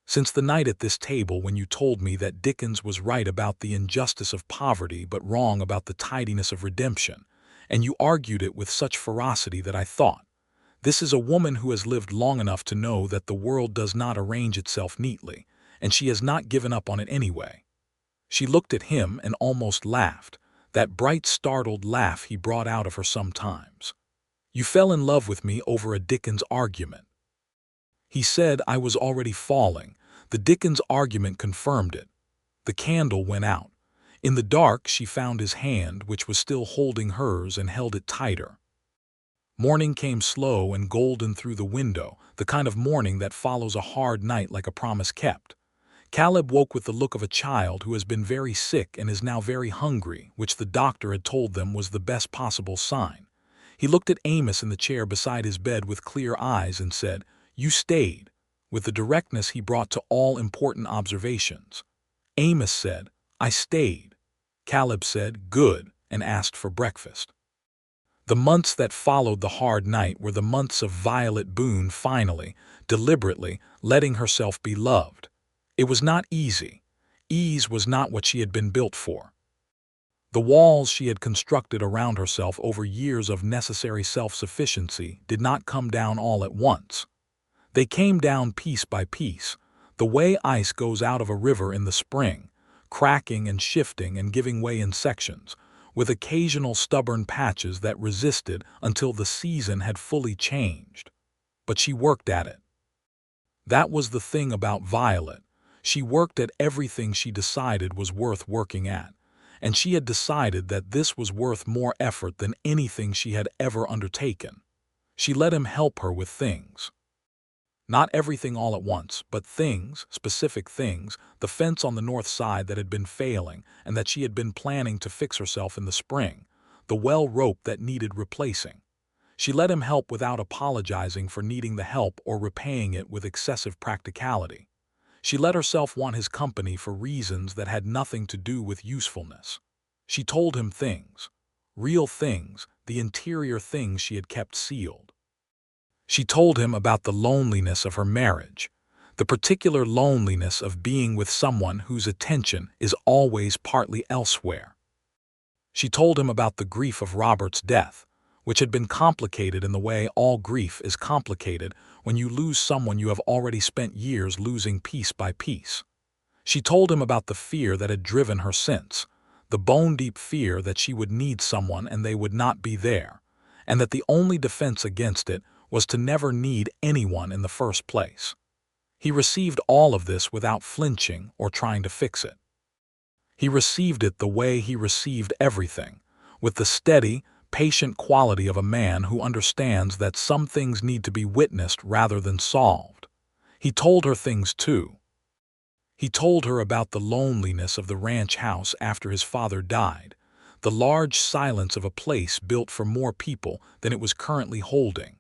Since the night at this table when you told me that Dickens was right about the injustice of poverty but wrong about the tidiness of redemption, and you argued it with such ferocity that I thought, this is a woman who has lived long enough to know that the world does not arrange itself neatly, and she has not given up on it anyway." She looked at him and almost laughed, that bright startled laugh he brought out of her sometimes. "You fell in love with me over a Dickens argument." He said I was already falling. The Dickens argument confirmed it. The candle went out. In the dark she found his hand, which was still holding hers, and held it tighter. Morning came slow and golden through the window, the kind of morning that follows a hard night like a promise kept. Caleb woke with the look of a child who has been very sick and is now very hungry, which the doctor had told them was the best possible sign. He looked at Amos in the chair beside his bed with clear eyes and said, "You stayed," with the directness he brought to all important observations. Amos said, "I stayed." Caleb said, "Good," and asked for breakfast. The months that followed the hard night were the months of Violet Boone finally, deliberately, letting herself be loved. It was not easy. Ease was not what she had been built for. The walls she had constructed around herself over years of necessary self-sufficiency did not come down all at once. They came down piece by piece, the way ice goes out of a river in the spring, cracking and shifting and giving way in sections, with occasional stubborn patches that resisted until the season had fully changed. But she worked at it. That was the thing about Violet. She worked at everything she decided was worth working at, and she had decided that this was worth more effort than anything she had ever undertaken. She let him help her with things. Not everything all at once, but things, specific things, the fence on the north side that had been failing and that she had been planning to fix herself in the spring, the well rope that needed replacing. She let him help without apologizing for needing the help or repaying it with excessive practicality. She let herself want his company for reasons that had nothing to do with usefulness. She told him things, real things, the interior things she had kept sealed. She told him about the loneliness of her marriage, the particular loneliness of being with someone whose attention is always partly elsewhere. She told him about the grief of Robert's death, which had been complicated in the way all grief is complicated when you lose someone you have already spent years losing piece by piece. She told him about the fear that had driven her since, the bone-deep fear that she would need someone and they would not be there, and that the only defense against it was to never need anyone in the first place. He received all of this without flinching or trying to fix it. He received it the way he received everything, with the steady, patient quality of a man who understands that some things need to be witnessed rather than solved. He told her things too. He told her about the loneliness of the ranch house after his father died, the large silence of a place built for more people than it was currently holding.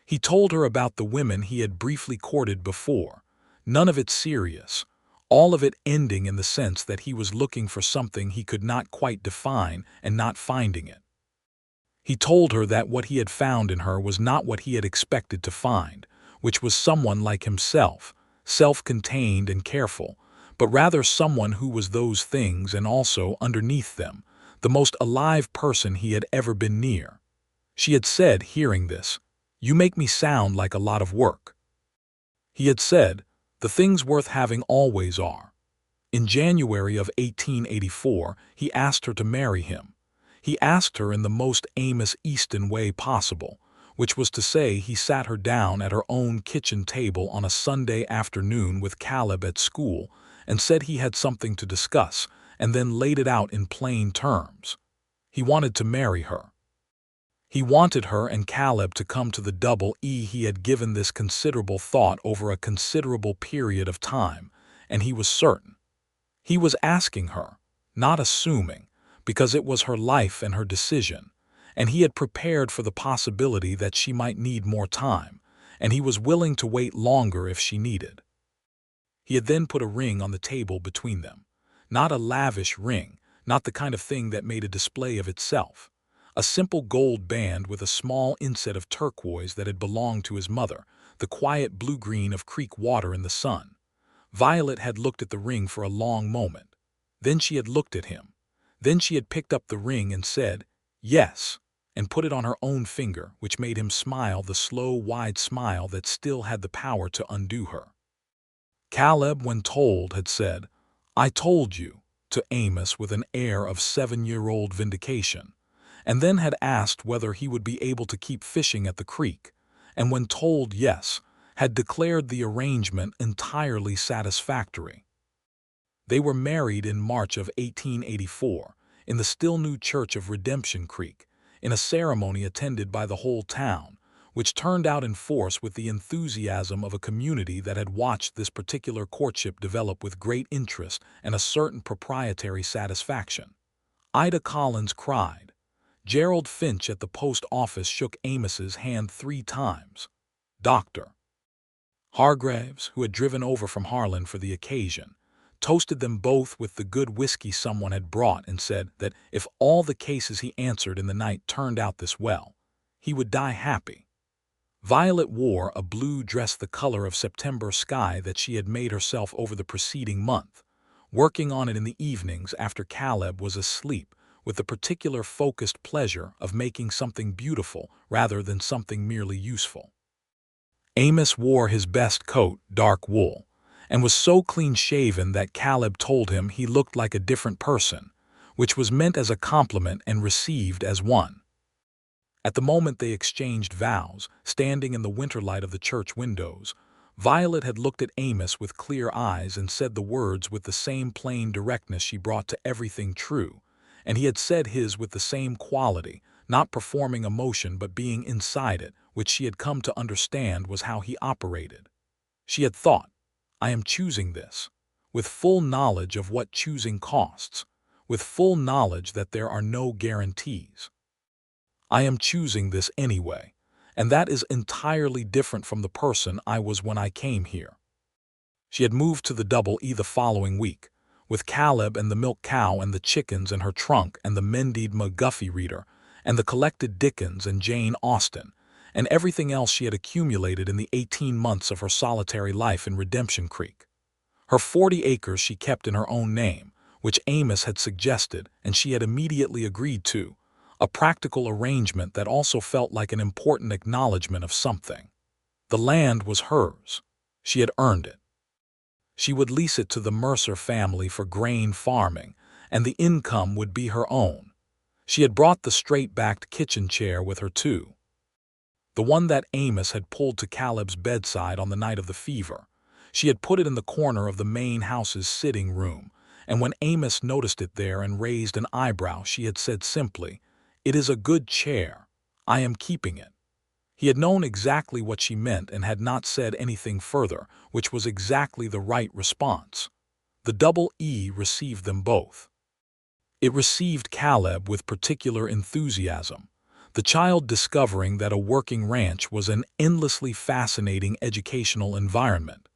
He told her about the women he had briefly courted before, none of it serious, all of it ending in the sense that he was looking for something he could not quite define and not finding it. He told her that what he had found in her was not what he had expected to find, which was someone like himself, self-contained and careful, but rather someone who was those things and also, underneath them, the most alive person he had ever been near. She had said, hearing this, "You make me sound like a lot of work." He had said, "The things worth having always are." In January of 1884, he asked her to marry him. He asked her in the most Amos Easton way possible, which was to say he sat her down at her own kitchen table on a Sunday afternoon with Caleb at school and said he had something to discuss, and then laid it out in plain terms. He wanted to marry her. He wanted her and Caleb to come to the double E. He had given this considerable thought over a considerable period of time, and he was certain. He was asking her, not assuming, because it was her life and her decision, and he had prepared for the possibility that she might need more time, and he was willing to wait longer if she needed. He had then put a ring on the table between them. Not a lavish ring, not the kind of thing that made a display of itself. A simple gold band with a small inset of turquoise that had belonged to his mother, the quiet blue-green of creek water in the sun. Violet had looked at the ring for a long moment. Then she had looked at him. Then she had picked up the ring and said, "Yes," and put it on her own finger, which made him smile the slow, wide smile that still had the power to undo her. Caleb, when told, had said, "I told you," to Amos with an air of 7-year-old vindication, and then had asked whether he would be able to keep fishing at the creek, and when told yes, had declared the arrangement entirely satisfactory. They were married in March of 1884, in the still-new Church of Redemption Creek, in a ceremony attended by the whole town, which turned out in force with the enthusiasm of a community that had watched this particular courtship develop with great interest and a certain proprietary satisfaction. Ida Collins cried. Gerald Finch at the post office shook Amos's hand 3 times. Dr. Hargraves, who had driven over from Harlan for the occasion, toasted them both with the good whiskey someone had brought and said that if all the cases he answered in the night turned out this well, he would die happy. Violet wore a blue dress the color of September sky that she had made herself over the preceding month, working on it in the evenings after Caleb was asleep, with the particular focused pleasure of making something beautiful rather than something merely useful. Amos wore his best coat, dark wool, and was so clean-shaven that Caleb told him he looked like a different person, which was meant as a compliment and received as one. At the moment they exchanged vows, standing in the winter light of the church windows, Violet had looked at Amos with clear eyes and said the words with the same plain directness she brought to everything true, and he had said his with the same quality, not performing emotion but being inside it, which she had come to understand was how he operated. She had thought, "I am choosing this," with full knowledge of what choosing costs, with full knowledge that there are no guarantees. "I am choosing this anyway, and that is entirely different from the person I was when I came here." She had moved to the Double E the following week, with Caleb and the milk cow and the chickens in her trunk and the Mendied McGuffey reader, and the collected Dickens and Jane Austen, and everything else she had accumulated in the 18 months of her solitary life in Redemption Creek. Her 40 acres she kept in her own name, which Amos had suggested and she had immediately agreed to, a practical arrangement that also felt like an important acknowledgement of something. The land was hers. She had earned it. She would lease it to the Mercer family for grain farming, and the income would be her own. She had brought the straight-backed kitchen chair with her too. The one that Amos had pulled to Caleb's bedside on the night of the fever. She had put it in the corner of the main house's sitting room, and when Amos noticed it there and raised an eyebrow, she had said simply, "It is a good chair. I am keeping it." He had known exactly what she meant and had not said anything further, which was exactly the right response. The Double E received them both. It received Caleb with particular enthusiasm, the child discovering that a working ranch was an endlessly fascinating educational environment,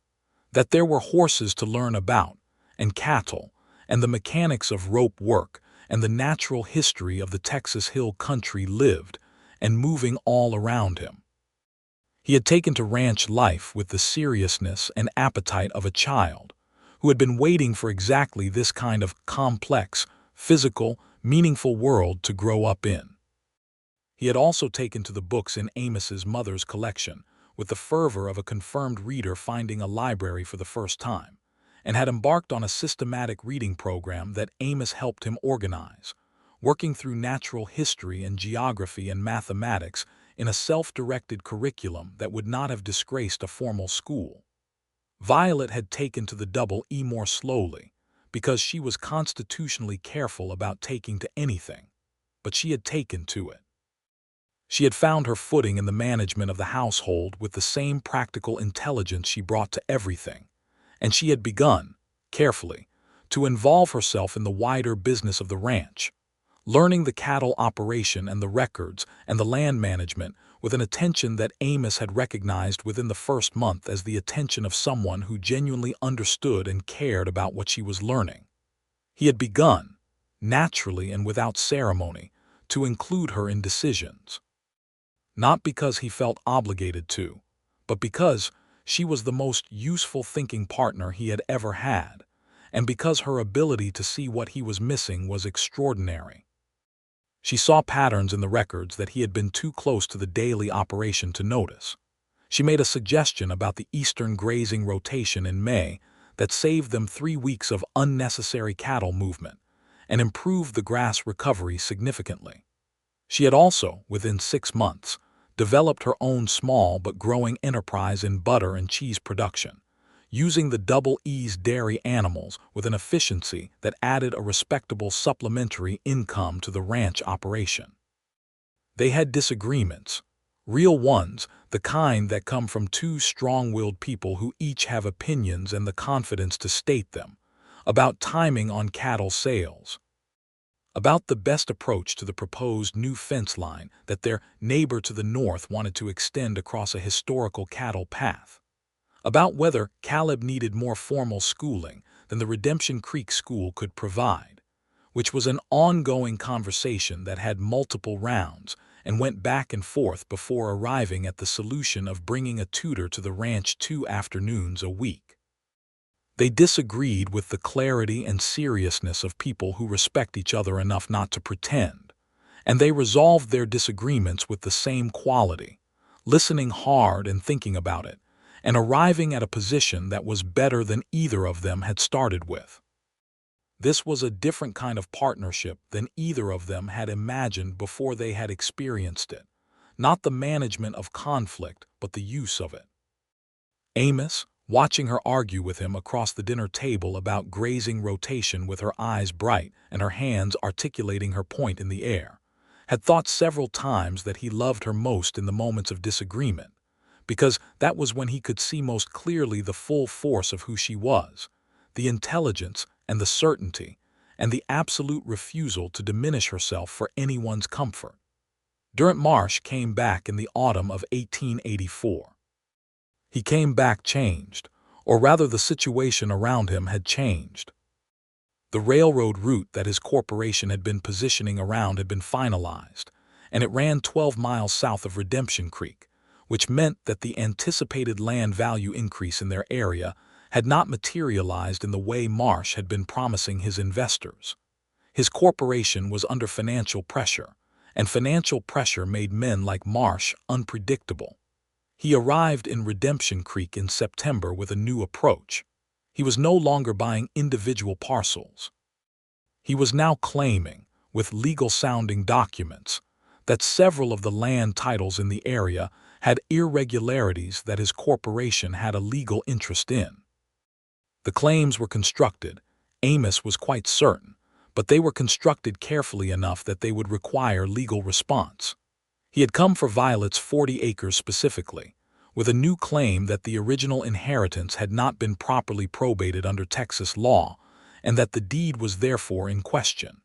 that there were horses to learn about, and cattle, and the mechanics of rope work, and the natural history of the Texas Hill Country lived and moving all around him. He had taken to ranch life with the seriousness and appetite of a child who had been waiting for exactly this kind of complex, physical, meaningful world to grow up in. He had also taken to the books in Amos's mother's collection with the fervor of a confirmed reader finding a library for the first time, and had embarked on a systematic reading program that Amos helped him organize, working through natural history and geography and mathematics in a self-directed curriculum that would not have disgraced a formal school. Violet had taken to the Double E more slowly, because she was constitutionally careful about taking to anything, but she had taken to it. She had found her footing in the management of the household with the same practical intelligence she brought to everything, and she had begun, carefully, to involve herself in the wider business of the ranch, learning the cattle operation and the records and the land management with an attention that Amos had recognized within the first month as the attention of someone who genuinely understood and cared about what she was learning. He had begun, naturally and without ceremony, to include her in decisions. Not because he felt obligated to, but because she was the most useful thinking partner he had ever had, and because her ability to see what he was missing was extraordinary. She saw patterns in the records that he had been too close to the daily operation to notice. She made a suggestion about the eastern grazing rotation in May that saved them 3 weeks of unnecessary cattle movement and improved the grass recovery significantly. She had also, within 6 months, developed her own small but growing enterprise in butter and cheese production, using the double E's dairy animals with an efficiency that added a respectable supplementary income to the ranch operation. They had disagreements, real ones, the kind that come from two strong-willed people who each have opinions and the confidence to state them, about timing on cattle sales, about the best approach to the proposed new fence line that their neighbor to the north wanted to extend across a historical cattle path, about whether Caleb needed more formal schooling than the Redemption Creek School could provide, which was an ongoing conversation that had multiple rounds and went back and forth before arriving at the solution of bringing a tutor to the ranch 2 afternoons a week. They disagreed with the clarity and seriousness of people who respect each other enough not to pretend, and they resolved their disagreements with the same quality, listening hard and thinking about it, and arriving at a position that was better than either of them had started with. This was a different kind of partnership than either of them had imagined before they had experienced it, not the management of conflict, but the use of it. Amos, watching her argue with him across the dinner table about grazing rotation with her eyes bright and her hands articulating her point in the air, had thought several times that he loved her most in the moments of disagreement, because that was when he could see most clearly the full force of who she was, the intelligence and the certainty, and the absolute refusal to diminish herself for anyone's comfort. Durant Marsh came back in the autumn of 1884. He came back changed, or rather the situation around him had changed. The railroad route that his corporation had been positioning around had been finalized, and it ran 12 miles south of Redemption Creek, which meant that the anticipated land value increase in their area had not materialized in the way Marsh had been promising his investors. His corporation was under financial pressure, and financial pressure made men like Marsh unpredictable. He arrived in Redemption Creek in September with a new approach. He was no longer buying individual parcels. He was now claiming, with legal-sounding documents, that several of the land titles in the area had irregularities that his corporation had a legal interest in. The claims were constructed, Amos was quite certain, but they were constructed carefully enough that they would require legal response. He had come for Violet's 40 acres specifically, with a new claim that the original inheritance had not been properly probated under Texas law, and that the deed was therefore in question.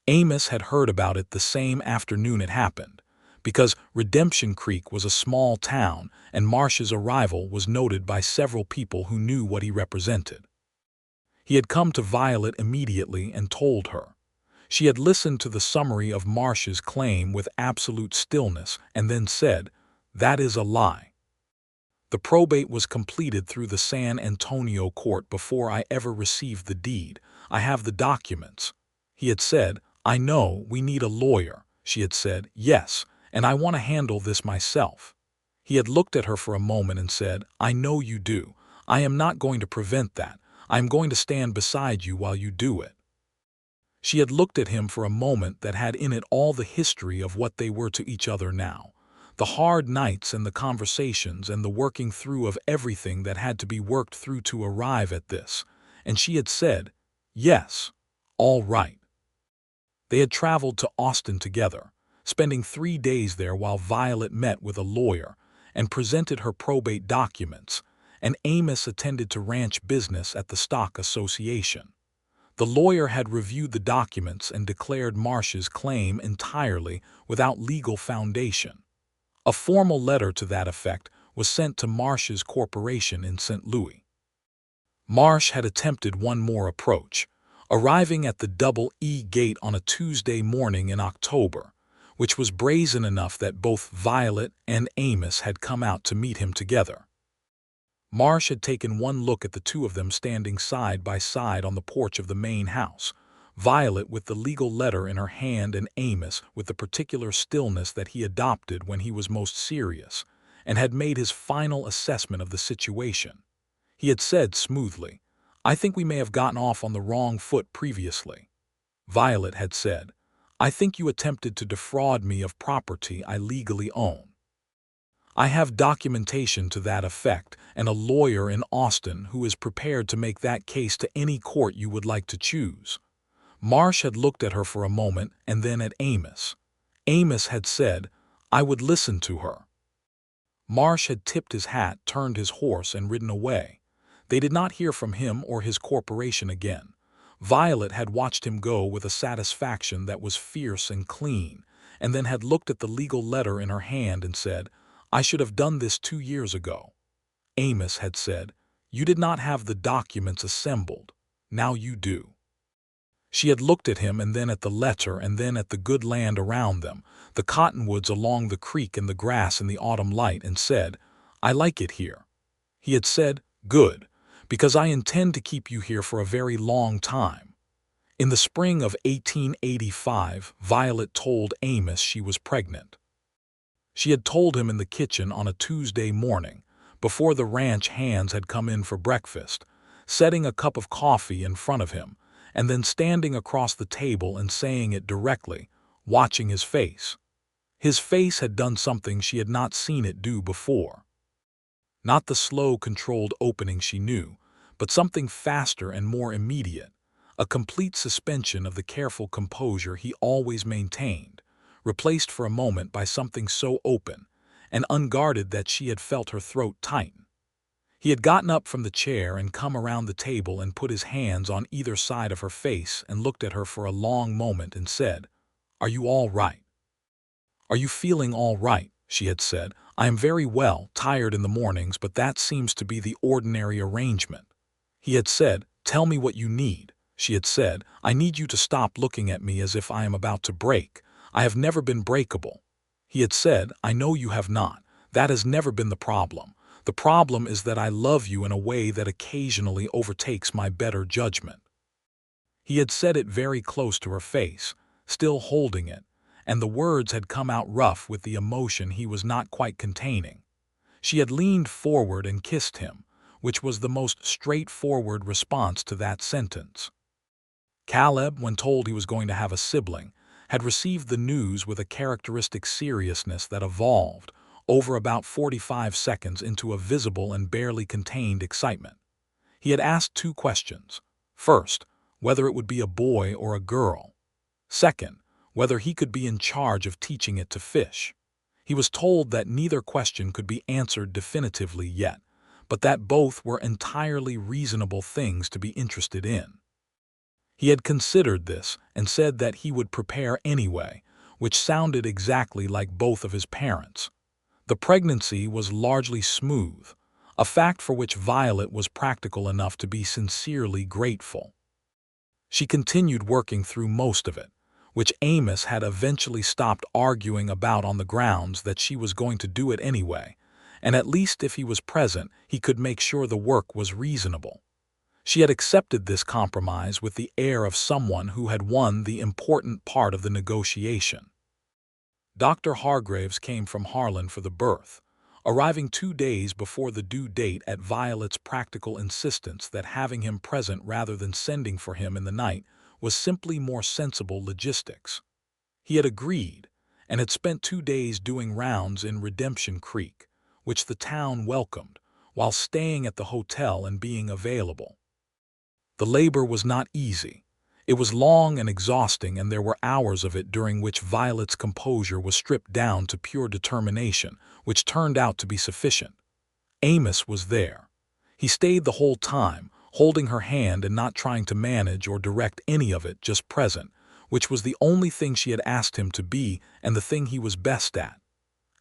Amos had heard about it the same afternoon it happened, because Redemption Creek was a small town and Marsh's arrival was noted by several people who knew what he represented. He had come to Violet immediately and told her. She had listened to the summary of Marsh's claim with absolute stillness and then said, "That is a lie. The probate was completed through the San Antonio court before I ever received the deed. I have the documents." He had said, "I know, we need a lawyer." She had said, "Yes, and I want to handle this myself." He had looked at her for a moment and said, "I know you do. I am not going to prevent that. I am going to stand beside you while you do it." She had looked at him for a moment that had in it all the history of what they were to each other now, the hard nights and the conversations and the working through of everything that had to be worked through to arrive at this, and she had said, "Yes, all right." They had traveled to Austin together, spending 3 days there while Violet met with a lawyer and presented her probate documents, and Amos attended to ranch business at the Stock Association. The lawyer had reviewed the documents and declared Marsh's claim entirely without legal foundation. A formal letter to that effect was sent to Marsh's corporation in St. Louis. Marsh had attempted one more approach, arriving at the Double E Gate on a Tuesday morning in October, which was brazen enough that both Violet and Amos had come out to meet him together. Marsh had taken one look at the two of them standing side by side on the porch of the main house, Violet with the legal letter in her hand and Amos with the particular stillness that he adopted when he was most serious, and had made his final assessment of the situation. He had said smoothly, "I think we may have gotten off on the wrong foot previously." Violet had said, "I think you attempted to defraud me of property I legally own. I have documentation to that effect and a lawyer in Austin who is prepared to make that case to any court you would like to choose." Marsh had looked at her for a moment and then at Amos. Amos had said, "I would listen to her." Marsh had tipped his hat, turned his horse, and ridden away. They did not hear from him or his corporation again. Violet had watched him go with a satisfaction that was fierce and clean, and then had looked at the legal letter in her hand and said, "I should have done this 2 years ago." Amos had said, "You did not have the documents assembled. Now you do." She had looked at him and then at the letter and then at the good land around them, the cottonwoods along the creek and the grass in the autumn light, and said, "I like it here." He had said, "Good, because I intend to keep you here for a very long time." In the spring of 1885, Violet told Amos she was pregnant. She had told him in the kitchen on a Tuesday morning, before the ranch hands had come in for breakfast, setting a cup of coffee in front of him, and then standing across the table and saying it directly, watching his face. His face had done something she had not seen it do before. Not the slow, controlled opening she knew, but something faster and more immediate, a complete suspension of the careful composure he always maintained, replaced for a moment by something so open and unguarded that she had felt her throat tighten. He had gotten up from the chair and come around the table and put his hands on either side of her face and looked at her for a long moment and said, "Are you all right? Are you feeling all right?" She had said, "I am very well, tired in the mornings, but that seems to be the ordinary arrangement." He had said, "Tell me what you need." She had said, "I need you to stop looking at me as if I am about to break. I have never been breakable." He had said, "I know you have not. That has never been the problem. The problem is that I love you in a way that occasionally overtakes my better judgment." He had said it very close to her face, still holding it, and the words had come out rough with the emotion he was not quite containing. She had leaned forward and kissed him, which was the most straightforward response to that sentence. Caleb, when told he was going to have a sibling, had received the news with a characteristic seriousness that evolved, over about 45 seconds, into a visible and barely contained excitement. He had asked 2 questions. First, whether it would be a boy or a girl. Second, whether he could be in charge of teaching it to fish. He was told that neither question could be answered definitively yet, but that both were entirely reasonable things to be interested in. He had considered this and said that he would prepare anyway, which sounded exactly like both of his parents. The pregnancy was largely smooth, a fact for which Violet was practical enough to be sincerely grateful. She continued working through most of it, which Amos had eventually stopped arguing about on the grounds that she was going to do it anyway, and at least if he was present, he could make sure the work was reasonable. She had accepted this compromise with the air of someone who had won the important part of the negotiation. Dr. Hargraves came from Harlan for the birth, arriving 2 days before the due date at Violet's practical insistence that having him present rather than sending for him in the night was simply more sensible logistics. He had agreed, and had spent 2 days doing rounds in Redemption Creek, which the town welcomed, while staying at the hotel and being available. The labor was not easy. It was long and exhausting, and there were hours of it during which Violet's composure was stripped down to pure determination, which turned out to be sufficient. Amos was there. He stayed the whole time, holding her hand and not trying to manage or direct any of it, just present, which was the only thing she had asked him to be and the thing he was best at.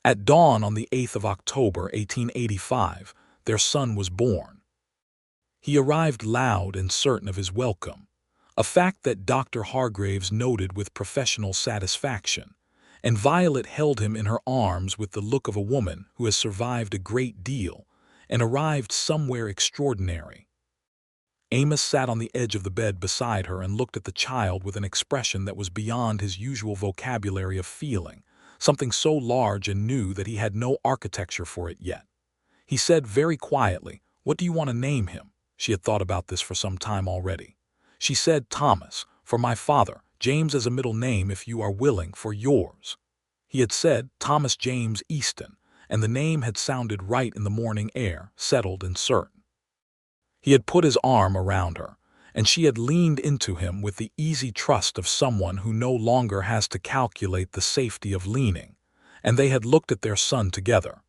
At dawn on the 8th of October, 1885, their son was born. He arrived loud and certain of his welcome, a fact that Dr. Hargraves noted with professional satisfaction, and Violet held him in her arms with the look of a woman who has survived a great deal and arrived somewhere extraordinary. Amos sat on the edge of the bed beside her and looked at the child with an expression that was beyond his usual vocabulary of feeling, something so large and new that he had no architecture for it yet. He said very quietly, "What do you want to name him?" She had thought about this for some time already. She said, "Thomas, for my father, James as a middle name if you are willing, for yours." He had said, "Thomas James Easton," and the name had sounded right in the morning air, settled and certain. He had put his arm around her, and she had leaned into him with the easy trust of someone who no longer has to calculate the safety of leaning, and they had looked at their son together.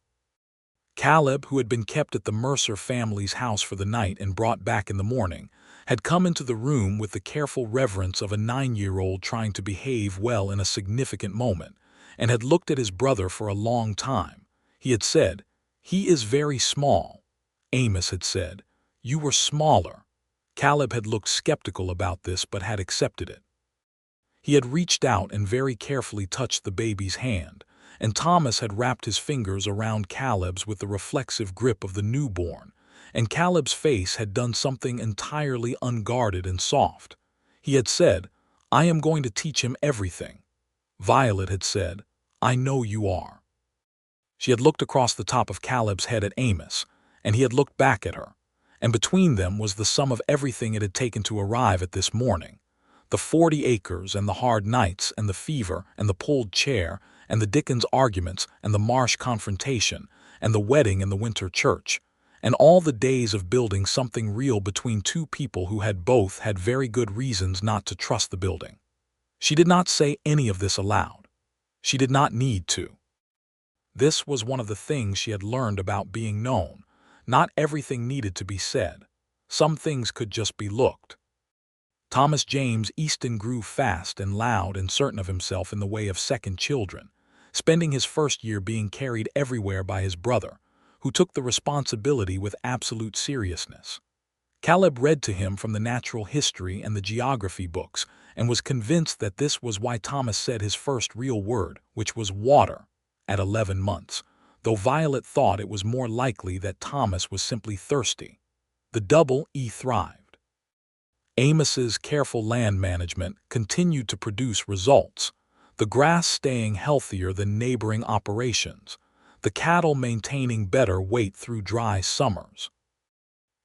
Caleb, who had been kept at the Mercer family's house for the night and brought back in the morning, had come into the room with the careful reverence of a 9-year-old trying to behave well in a significant moment, and had looked at his brother for a long time. He had said, "He is very small." Amos had said, "You were smaller." Caleb had looked skeptical about this but had accepted it. He had reached out and very carefully touched the baby's hand, and Thomas had wrapped his fingers around Caleb's with the reflexive grip of the newborn, and Caleb's face had done something entirely unguarded and soft. He had said, "I am going to teach him everything." Violet had said, "I know you are." She had looked across the top of Caleb's head at Amos, and he had looked back at her, and between them was the sum of everything it had taken to arrive at this morning. The 40 acres and the hard nights and the fever and the pulled chair and the Dickens arguments and the Marsh confrontation and the wedding and the winter church, and all the days of building something real between two people who had both had very good reasons not to trust the building. She did not say any of this aloud. She did not need to. This was one of the things she had learned about being known. Not everything needed to be said. Some things could just be looked. Thomas James Easton grew fast and loud and certain of himself in the way of second children, spending his first year being carried everywhere by his brother, who took the responsibility with absolute seriousness. Caleb read to him from the natural history and the geography books and was convinced that this was why Thomas said his first real word, which was water, at 11 months, though Violet thought it was more likely that Thomas was simply thirsty. The double E thrived. Amos's careful land management continued to produce results, the grass staying healthier than neighboring operations, the cattle maintaining better weight through dry summers.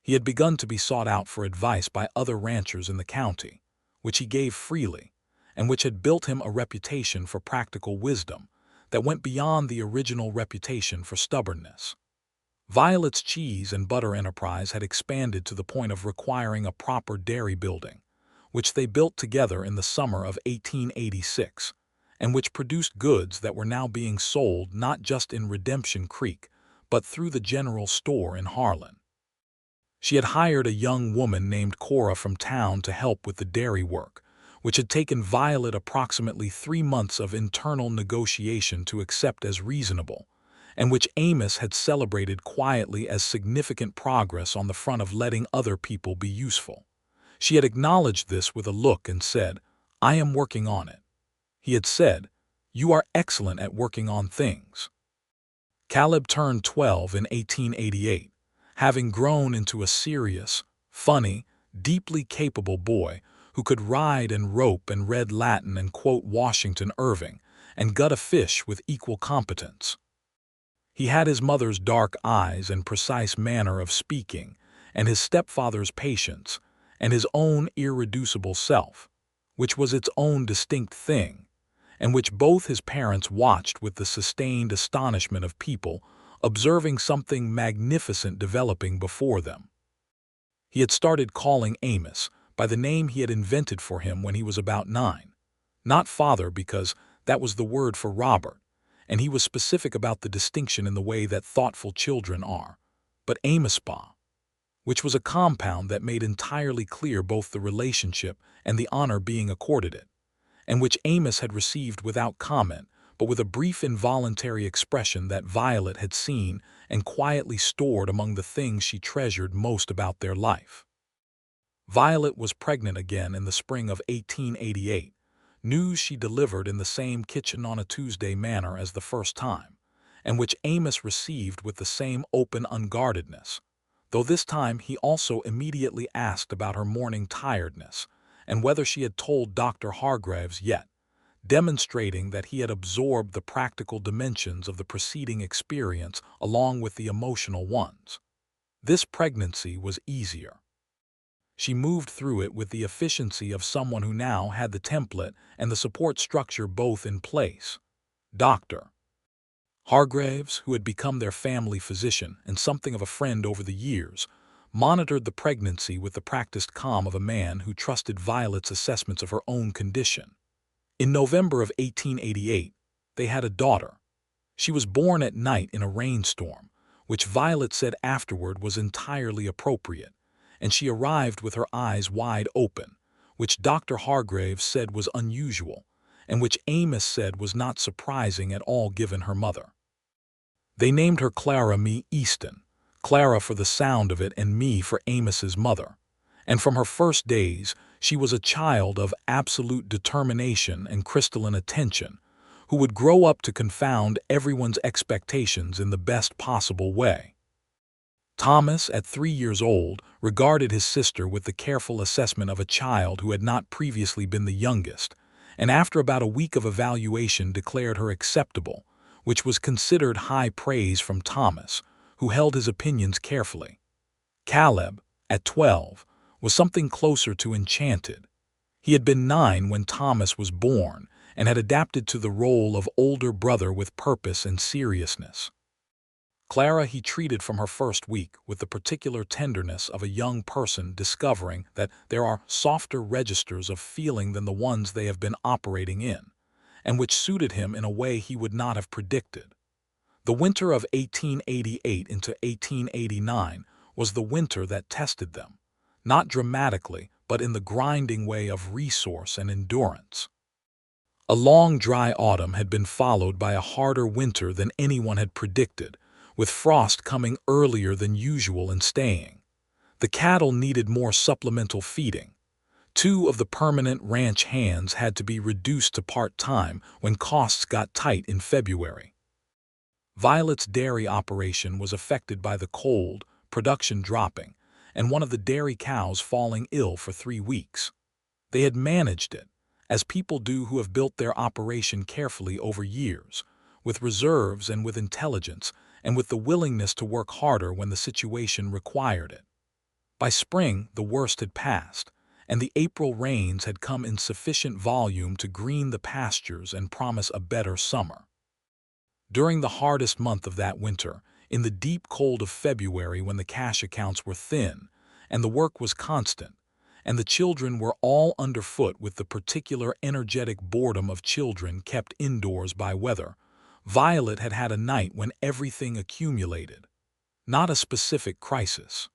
He had begun to be sought out for advice by other ranchers in the county, which he gave freely, and which had built him a reputation for practical wisdom that went beyond the original reputation for stubbornness. Violet's cheese and butter enterprise had expanded to the point of requiring a proper dairy building, which they built together in the summer of 1886, and which produced goods that were now being sold not just in Redemption Creek, but through the general store in Harlan. She had hired a young woman named Cora from town to help with the dairy work, which had taken Violet approximately 3 months of internal negotiation to accept as reasonable, and which Amos had celebrated quietly as significant progress on the front of letting other people be useful. She had acknowledged this with a look and said, "I am working on it." He had said, "You are excellent at working on things." Caleb turned 12 in 1888, having grown into a serious, funny, deeply capable boy who could ride and rope and read Latin and quote Washington Irving and gut a fish with equal competence. He had his mother's dark eyes and precise manner of speaking, and his stepfather's patience, and his own irreducible self, which was its own distinct thing, and which both his parents watched with the sustained astonishment of people observing something magnificent developing before them. He had started calling Amos by the name he had invented for him when he was about 9. Not father, because that was the word for Robert, and he was specific about the distinction in the way that thoughtful children are, but Amospa, which was a compound that made entirely clear both the relationship and the honor being accorded it, and which Amos had received without comment, but with a brief involuntary expression that Violet had seen and quietly stored among the things she treasured most about their life. Violet was pregnant again in the spring of 1888, news she delivered in the same kitchen on a Tuesday manner as the first time, and which Amos received with the same open unguardedness, though this time he also immediately asked about her morning tiredness and whether she had told Dr. Hargreaves yet, demonstrating that he had absorbed the practical dimensions of the preceding experience along with the emotional ones. This pregnancy was easier. She moved through it with the efficiency of someone who now had the template and the support structure both in place. Dr. Hargreaves, who had become their family physician and something of a friend over the years, monitored the pregnancy with the practiced calm of a man who trusted Violet's assessments of her own condition. In November of 1888, they had a daughter. She was born at night in a rainstorm, which Violet said afterward was entirely appropriate, and she arrived with her eyes wide open, which Dr. Hargreaves said was unusual, and which Amos said was not surprising at all given her mother. They named her Clara Me Easton, Clara for the sound of it and Me for Amos's mother, and from her first days she was a child of absolute determination and crystalline attention, who would grow up to confound everyone's expectations in the best possible way. Thomas, at 3 years old, regarded his sister with the careful assessment of a child who had not previously been the youngest, and after about a week of evaluation declared her acceptable, which was considered high praise from Thomas, who held his opinions carefully. Caleb, at 12, was something closer to enchanted. He had been 9 when Thomas was born and had adapted to the role of older brother with purpose and seriousness. Clara he treated from her first week with the particular tenderness of a young person discovering that there are softer registers of feeling than the ones they have been operating in, and which suited him in a way he would not have predicted. The winter of 1888 into 1889 was the winter that tested them, not dramatically, but in the grinding way of resource and endurance. A long, dry autumn had been followed by a harder winter than anyone had predicted, with frost coming earlier than usual and staying. The cattle needed more supplemental feeding. 2 of the permanent ranch hands had to be reduced to part-time when costs got tight in February. Violet's dairy operation was affected by the cold, production dropping, and one of the dairy cows falling ill for 3 weeks. They had managed it, as people do who have built their operation carefully over years, with reserves and with intelligence, and with the willingness to work harder when the situation required it. By spring, the worst had passed, and the April rains had come in sufficient volume to green the pastures and promise a better summer. During the hardest month of that winter, in the deep cold of February when the cash accounts were thin, and the work was constant, and the children were all underfoot with the particular energetic boredom of children kept indoors by weather, Violet had had a night when everything accumulated. Not a specific crisis.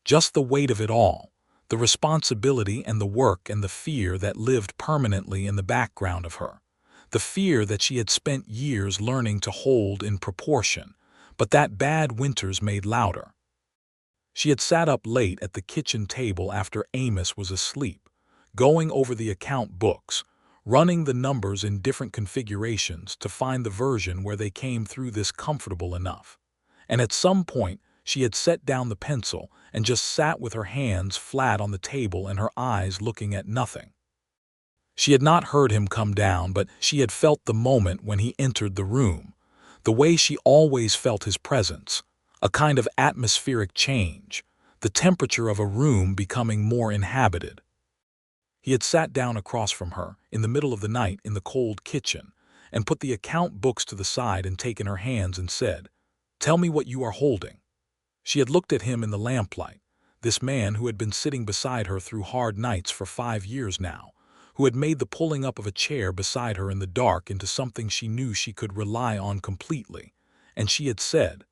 Just the weight of it all, the responsibility and the work and the fear that lived permanently in the background of her. The fear that she had spent years learning to hold in proportion, but that bad winters made louder. She had sat up late at the kitchen table after Amos was asleep, going over the account books, running the numbers in different configurations to find the version where they came through this comfortable enough. And at some point, she had set down the pencil and just sat with her hands flat on the table and her eyes looking at nothing. She had not heard him come down, but she had felt the moment when he entered the room, the way she always felt his presence, a kind of atmospheric change, the temperature of a room becoming more inhabited. He had sat down across from her, in the middle of the night in the cold kitchen, and put the account books to the side and taken her hands and said, "Tell me what you are holding." She had looked at him in the lamplight, this man who had been sitting beside her through hard nights for 5 years now, who had made the pulling up of a chair beside her in the dark into something she knew she could rely on completely, and she had said,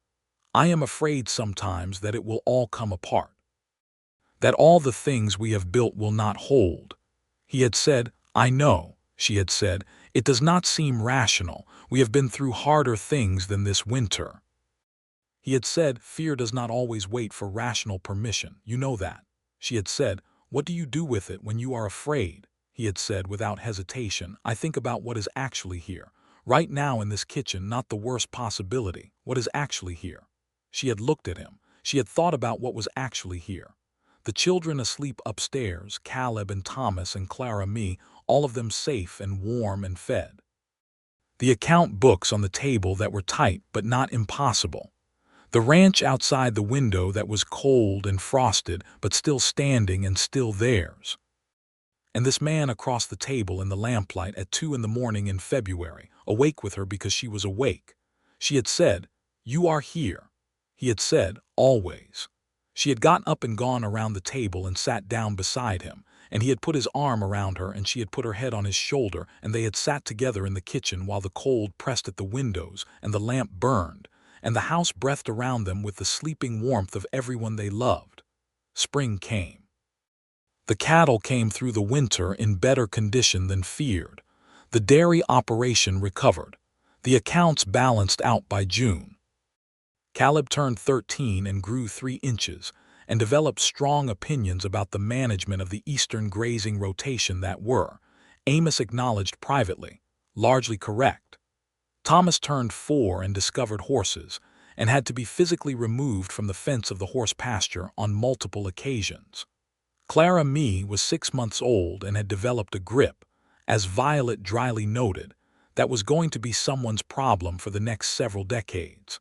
"I am afraid sometimes that it will all come apart. That all the things we have built will not hold." He had said, "I know," she had said, "it does not seem rational. We have been through harder things than this winter." He had said, "Fear does not always wait for rational permission. You know that." She had said, "What do you do with it when you are afraid?" he had said without hesitation. "I think about what is actually here. Right now in this kitchen, not the worst possibility. What is actually here." She had looked at him. She had thought about what was actually here. The children asleep upstairs, Caleb and Thomas and Clara me, all of them safe and warm and fed. The account books on the table that were tight but not impossible. The ranch outside the window that was cold and frosted but still standing and still theirs. And this man across the table in the lamplight at 2 in the morning in February, awake with her because she was awake. She had said, "You are here." He had said, "Always." She had gotten up and gone around the table and sat down beside him, and he had put his arm around her and she had put her head on his shoulder, and they had sat together in the kitchen while the cold pressed at the windows and the lamp burned, and the house breathed around them with the sleeping warmth of everyone they loved. Spring came. The cattle came through the winter in better condition than feared. The dairy operation recovered. The accounts balanced out by June. Caleb turned 13 and grew 3 inches, and developed strong opinions about the management of the eastern grazing rotation that were, Amos acknowledged privately, largely correct. Thomas turned 4 and discovered horses, and had to be physically removed from the fence of the horse pasture on multiple occasions. Clara me was 6 months old and had developed a grip, as Violet dryly noted, that was going to be someone's problem for the next several decades.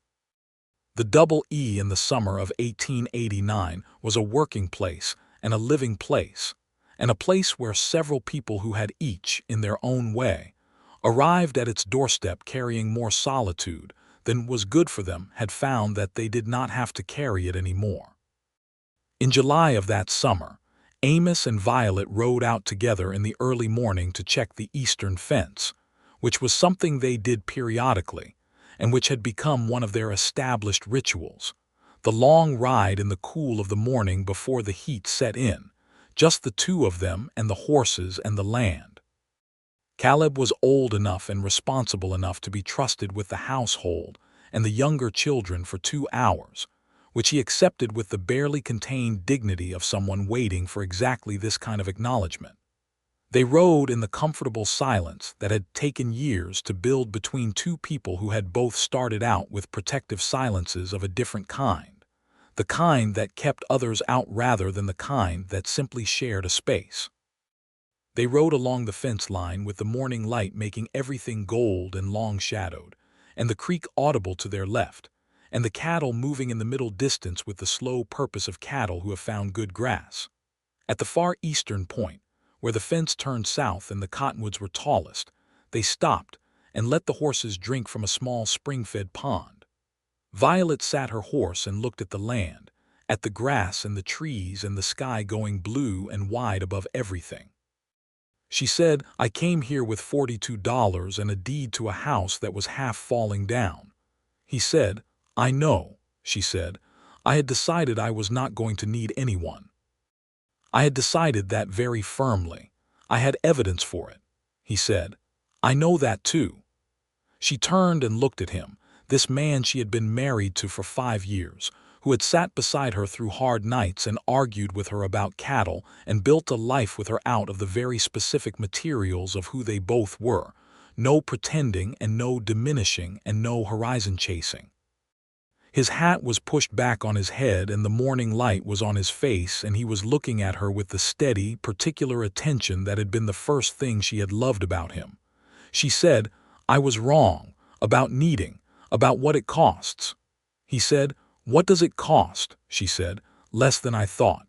The Double E in the summer of 1889 was a working place and a living place, and a place where several people who had each, in their own way, arrived at its doorstep carrying more solitude than was good for them had found that they did not have to carry it anymore. In July of that summer, Amos and Violet rode out together in the early morning to check the eastern fence, which was something they did periodically, and which had become one of their established rituals. The long ride in the cool of the morning before the heat set in, just the two of them and the horses and the land. Caleb was old enough and responsible enough to be trusted with the household and the younger children for 2 hours, which he accepted with the barely contained dignity of someone waiting for exactly this kind of acknowledgement. They rode in the comfortable silence that had taken years to build between two people who had both started out with protective silences of a different kind, the kind that kept others out rather than the kind that simply shared a space. They rode along the fence line with the morning light making everything gold and long-shadowed, and the creek audible to their left, and the cattle moving in the middle distance with the slow purpose of cattle who have found good grass. At the far eastern point, where the fence turned south and the cottonwoods were tallest, they stopped and let the horses drink from a small spring-fed pond. Violet sat her horse and looked at the land, at the grass and the trees and the sky going blue and wide above everything. She said, "I came here with $42 and a deed to a house that was half falling down." He said, "I know," she said. "I had decided I was not going to need anyone. I had decided that very firmly. I had evidence for it." He said, "I know that too." She turned and looked at him, this man she had been married to for 5 years, who had sat beside her through hard nights and argued with her about cattle and built a life with her out of the very specific materials of who they both were, no pretending and no diminishing and no horizon chasing. His hat was pushed back on his head and the morning light was on his face, and he was looking at her with the steady, particular attention that had been the first thing she had loved about him. She said, "I was wrong, about needing, about what it costs." He said, "What does it cost?" She said, "Less than I thought.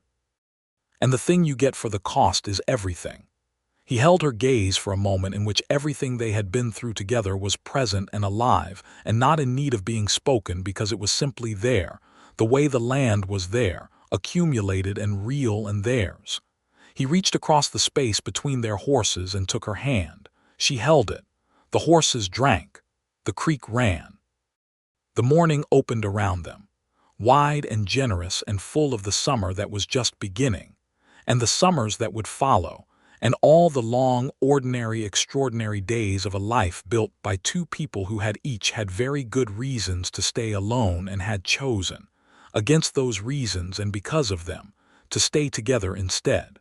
And the thing you get for the cost is everything." He held her gaze for a moment in which everything they had been through together was present and alive and not in need of being spoken because it was simply there, the way the land was there, accumulated and real and theirs. He reached across the space between their horses and took her hand. She held it. The horses drank. The creek ran. The morning opened around them, wide and generous and full of the summer that was just beginning, and the summers that would follow, and all the long, ordinary, extraordinary days of a life built by two people who had each had very good reasons to stay alone and had chosen, against those reasons and because of them, to stay together instead.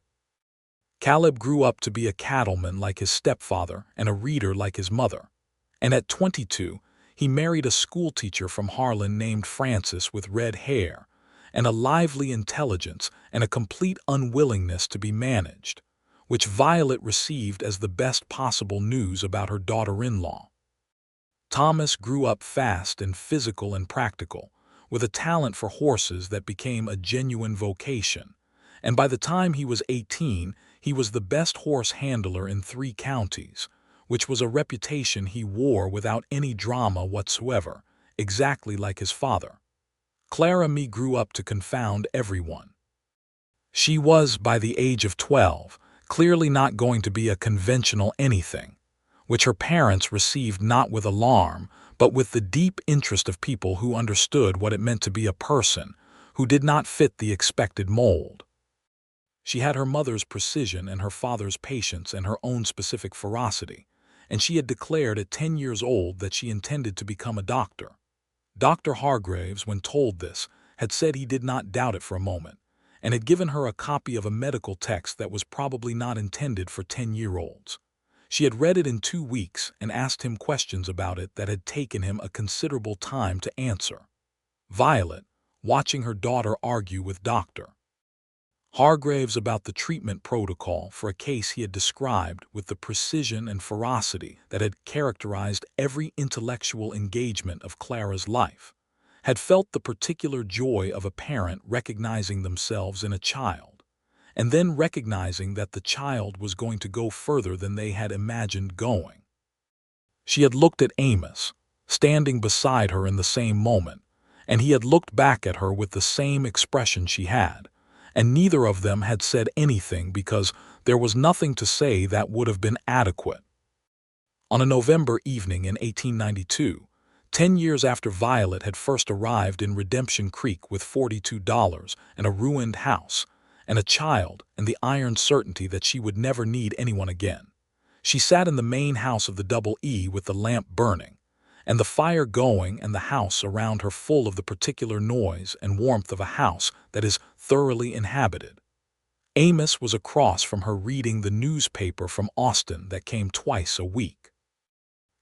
Caleb grew up to be a cattleman like his stepfather and a reader like his mother. And at 22, he married a schoolteacher from Harlan named Frances with red hair and a lively intelligence and a complete unwillingness to be managed, which Violet received as the best possible news about her daughter-in-law. Thomas grew up fast and physical and practical, with a talent for horses that became a genuine vocation, and by the time he was 18, he was the best horse handler in 3 counties, which was a reputation he wore without any drama whatsoever, exactly like his father. Clara Mee grew up to confound everyone. She was, by the age of 12, clearly not going to be a conventional anything, which her parents received not with alarm, but with the deep interest of people who understood what it meant to be a person who did not fit the expected mold. She had her mother's precision and her father's patience and her own specific ferocity, and she had declared at 10 years old that she intended to become a doctor. Dr. Hargraves, when told this, had said he did not doubt it for a moment, and had given her a copy of a medical text that was probably not intended for 10-year-olds. She had read it in 2 weeks and asked him questions about it that had taken him a considerable time to answer. Violet, watching her daughter argue with Dr. Hargraves about the treatment protocol for a case he had described with the precision and ferocity that had characterized every intellectual engagement of Clara's life, had felt the particular joy of a parent recognizing themselves in a child, and then recognizing that the child was going to go further than they had imagined going. She had looked at Amos, standing beside her in the same moment, and he had looked back at her with the same expression she had, and neither of them had said anything because there was nothing to say that would have been adequate. On a November evening in 1892, 10 years after Violet had first arrived in Redemption Creek with $42 and a ruined house, and a child and the iron certainty that she would never need anyone again, she sat in the main house of the Double E with the lamp burning, and the fire going and the house around her full of the particular noise and warmth of a house that is thoroughly inhabited. Amos was across from her reading the newspaper from Austin that came twice a week.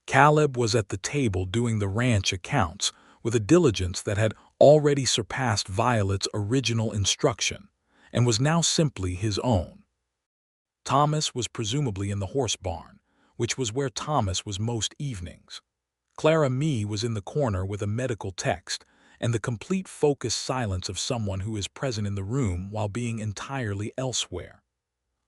Caleb was at the table doing the ranch accounts with a diligence that had already surpassed Violet's original instruction and was now simply his own. Thomas was presumably in the horse barn, which was where Thomas was most evenings. Clara Mee was in the corner with a medical text and the complete focused silence of someone who is present in the room while being entirely elsewhere.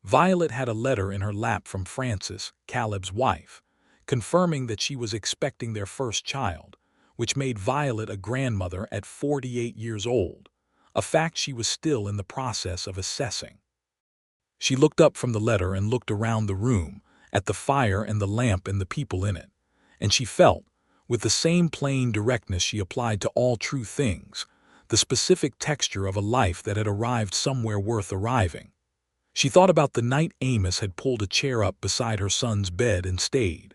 Violet had a letter in her lap from Frances, Caleb's wife, confirming that she was expecting their first child, which made Violet a grandmother at 48 years old, a fact she was still in the process of assessing. She looked up from the letter and looked around the room, at the fire and the lamp and the people in it, and she felt, with the same plain directness she applied to all true things, the specific texture of a life that had arrived somewhere worth arriving. She thought about the night Amos had pulled a chair up beside her son's bed and stayed.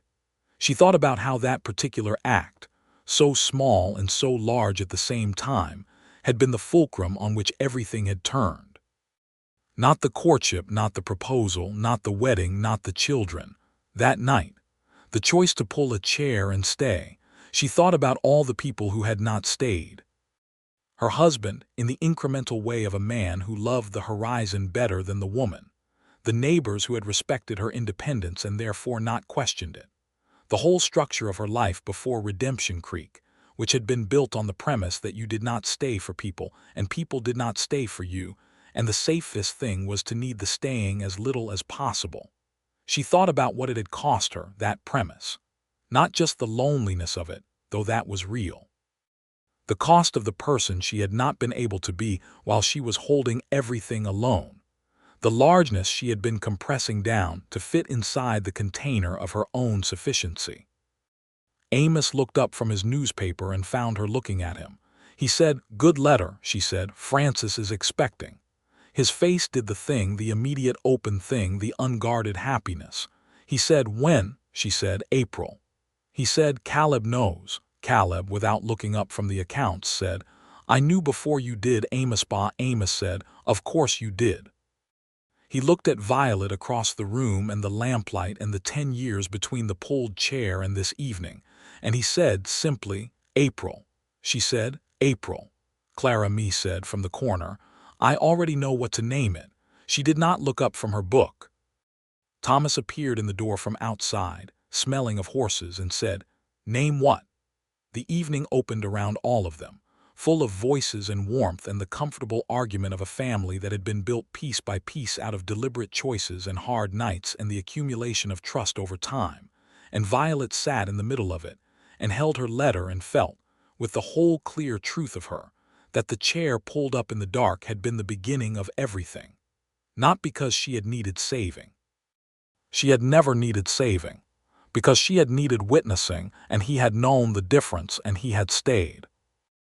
She thought about how that particular act, so small and so large at the same time, had been the fulcrum on which everything had turned. Not the courtship, not the proposal, not the wedding, not the children. That night, the choice to pull a chair and stay, she thought about all the people who had not stayed. Her husband, in the incremental way of a man who loved the horizon better than the woman. The neighbors who had respected her independence and therefore not questioned it. The whole structure of her life before Redemption Creek, which had been built on the premise that you did not stay for people and people did not stay for you, and the safest thing was to need the staying as little as possible. She thought about what it had cost her, that premise. Not just the loneliness of it, though that was real. The cost of the person she had not been able to be while she was holding everything alone. The largeness she had been compressing down to fit inside the container of her own sufficiency. Amos looked up from his newspaper and found her looking at him. He said, "Good letter," she said. "Frances is expecting." His face did the thing, the immediate open thing, the unguarded happiness. He said, "When?" She said, "April." He said, "Caleb knows." Caleb, without looking up from the accounts, said, "I knew before you did, Amos." Amos said, "Of course you did." He looked at Violet across the room and the lamplight and the 10 years between the pulled chair and this evening, and he said simply, "April." She said, "April." Clara Me said from the corner, "I already know what to name it." She did not look up from her book. Thomas appeared in the door from outside, smelling of horses, and said, "Name what?" The evening opened around all of them, full of voices and warmth and the comfortable argument of a family that had been built piece by piece out of deliberate choices and hard nights and the accumulation of trust over time. And Violet sat in the middle of it, and held her letter and felt, with the whole clear truth of her, that the chair pulled up in the dark had been the beginning of everything. Not because she had needed saving. She had never needed saving, because she had needed witnessing, and he had known the difference and he had stayed.